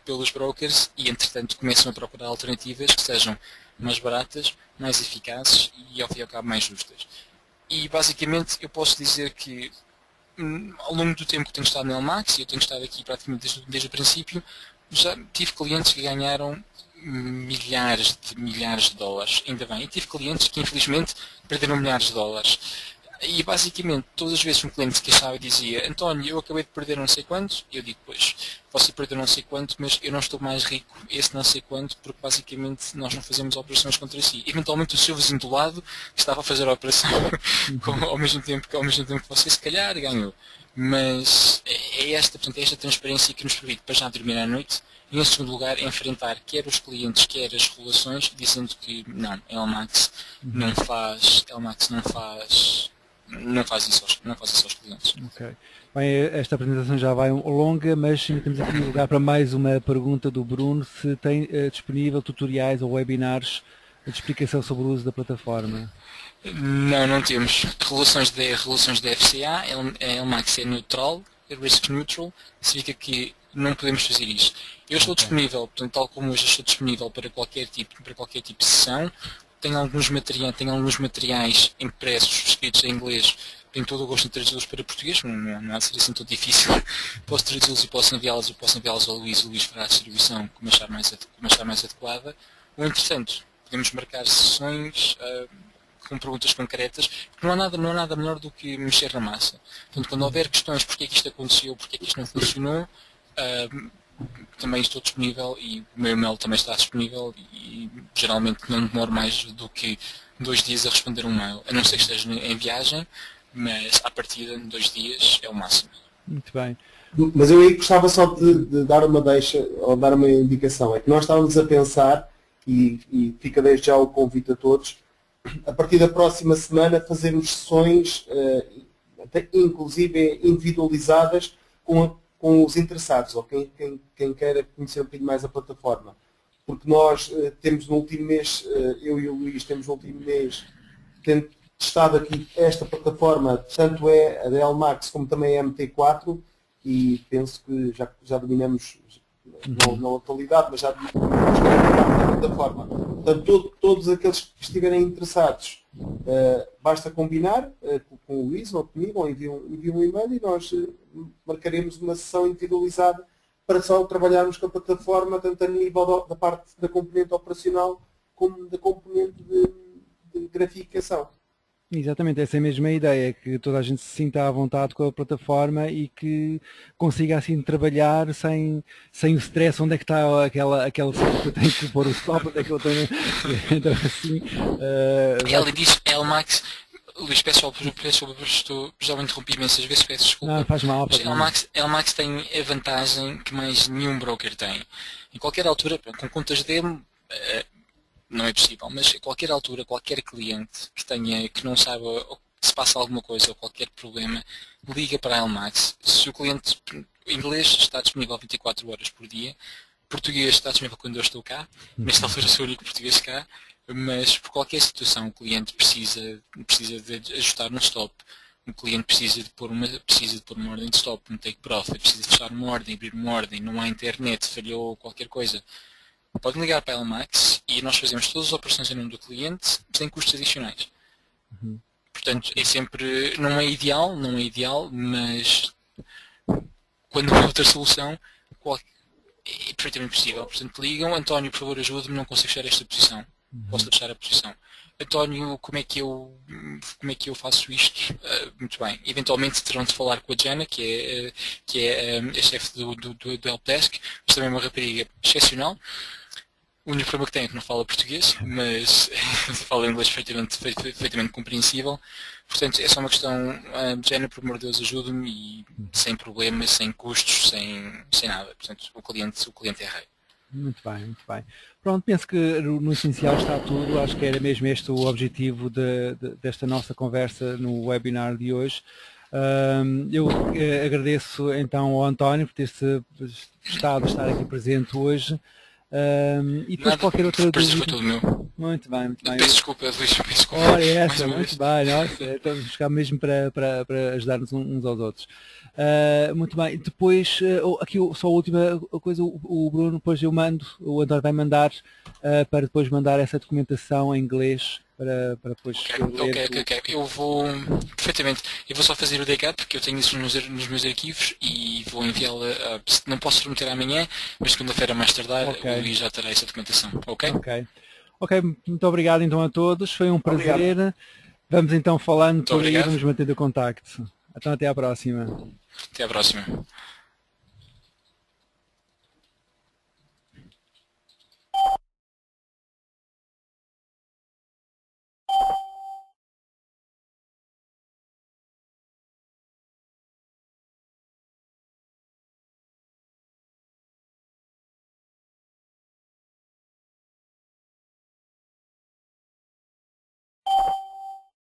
pelos brokers, e entretanto começam a procurar alternativas que sejam mais baratas, mais eficazes e ao fim e ao cabo mais justas. E basicamente eu posso dizer que ao longo do tempo que tenho estado no LMAX, e eu tenho estado aqui praticamente desde o princípio, já tive clientes que ganharam milhares de dólares, ainda bem, e tive clientes que infelizmente perderam milhares de dólares. E basicamente, todas as vezes que um cliente se queixava e dizia: António, eu acabei de perder não sei quanto, eu digo: pois, você perdeu não sei quanto, mas eu não estou mais rico esse não sei quanto, porque basicamente nós não fazemos operações contra si. Eventualmente o seu vizinho do lado estava a fazer a operação ao mesmo tempo que você se calhar ganhou. Mas portanto, é esta transparência que nos permite para já dormir à noite e, em segundo lugar, enfrentar quer os clientes, quer as regulações, dizendo que não, LMAX não faz isso aos clientes. Ok. Bem, esta apresentação já vai longa, mas temos aqui lugar para mais uma pergunta do Bruno, se tem disponível tutoriais ou webinars de explicação sobre o uso da plataforma. Não temos. Relações de FCA, a LMAX é neutral, é risk neutral, significa que não podemos fazer isso. Eu estou disponível, portanto, tal como hoje estou disponível para qualquer tipo de sessão. Tenho alguns materiais impressos, escritos em inglês. Tenho todo o gosto de traduzi-los para português, não há de ser assim tão difícil. Posso traduzi-los e posso enviá-los ao Luís. O Luís fará a distribuição como achar mais adequada. Ou, entretanto, podemos marcar sessões com perguntas concretas, porque não há nada melhor do que mexer na massa. Portanto, quando houver questões, porque é que isto aconteceu, porque é que isto não funcionou, também estou disponível e o meu e-mail também está disponível e geralmente não demoro mais do que 2 dias a responder um mail, a não ser que esteja em viagem, mas à partida 2 dias é o máximo. Muito bem. Mas eu aí gostava só de dar uma deixa, ou dar uma indicação, é que nós estávamos a pensar, e fica desde já o convite a todos, a partir da próxima semana fazermos sessões, até inclusive individualizadas, com os interessados, ou quem queira conhecer um bocadinho mais a plataforma. Porque nós temos no último mês, eu e o Luís temos no último mês testado aqui esta plataforma, tanto é a da LMAX como também a MT4, e penso que já dominamos, não na atualidade, mas já dominamos a plataforma. Portanto, todos aqueles que estiverem interessados, basta combinar com o Luís ou comigo, ou enviam um e-mail e nós marcaremos uma sessão individualizada para só trabalharmos com a plataforma, tanto a nível da parte da componente operacional como da componente de graficação. Exatamente, essa é a mesma ideia, que toda a gente se sinta à vontade com a plataforma e que consiga assim trabalhar sem o stress, onde é que está aquela que eu tenho que pôr o stop, onde é que eu tenho... Então assim... Ela diz, LMAX, Luís, peço desculpa, já me interrompi imensas vezes, peço desculpa. Não, faz mal. LMAX tem a vantagem que mais nenhum broker tem. Em qualquer altura, com contas demo, não é possível, mas a qualquer altura, qualquer cliente que não saiba se passa alguma coisa ou qualquer problema, liga para a LMAX. Se o cliente inglês está disponível 24 horas por dia, português está disponível quando eu estou cá, nesta altura sou o único português cá, mas por qualquer situação o cliente precisa de ajustar um stop, o cliente precisa de pôr uma ordem de stop, um take profit, precisa de fechar uma ordem, abrir uma ordem, não há internet, falhou qualquer coisa. Podem ligar para a LMAX e nós fazemos todas as operações em nome do cliente sem custos adicionais. Portanto, não é ideal, mas quando há outra solução, é perfeitamente possível. Portanto, ligam, António, por favor, ajude-me, não consigo fechar esta posição. Posso fechar a posição. António, como é que eu faço isto? Muito bem. Eventualmente terão de falar com a Jana, que é a chefe do helpdesk, mas também é uma rapariga excepcional. O único problema que tem é que não fala português, mas fala inglês perfeitamente compreensível. Portanto, é só uma questão, Jana, por amor de Deus, ajude-me, e sem problemas, sem custos, sem nada. Portanto, o cliente é rei. Muito bem. Pronto, penso que no essencial está tudo. Acho que era mesmo este o objetivo desta nossa conversa no webinar de hoje. Eu agradeço então ao António por ter-se estado a estar aqui presente hoje. E depois Nada, qualquer outra o prazer foi dúvida. todo meu. Muito bem, muito bem. Peço desculpa, Luís, peço desculpa. Ora, é Mais essa, uma muito vez. bem, nossa, estamos cá mesmo para ajudar-nos uns aos outros. Muito bem, depois, aqui só a última coisa, o Bruno, depois o António vai mandar para depois mandar essa documentação em inglês para depois ler. Ok. Eu vou, perfeitamente, eu vou só fazer o backup, porque eu tenho isso nos meus arquivos e vou enviá-la, não posso prometer amanhã, mas segunda-feira mais tardar, Ok. o Luís já terá essa documentação, ok? Ok, muito obrigado então a todos, foi um prazer. Vamos então falando por aí, obrigado. vamos mantendo o contacto. Então até à próxima. Até à próxima.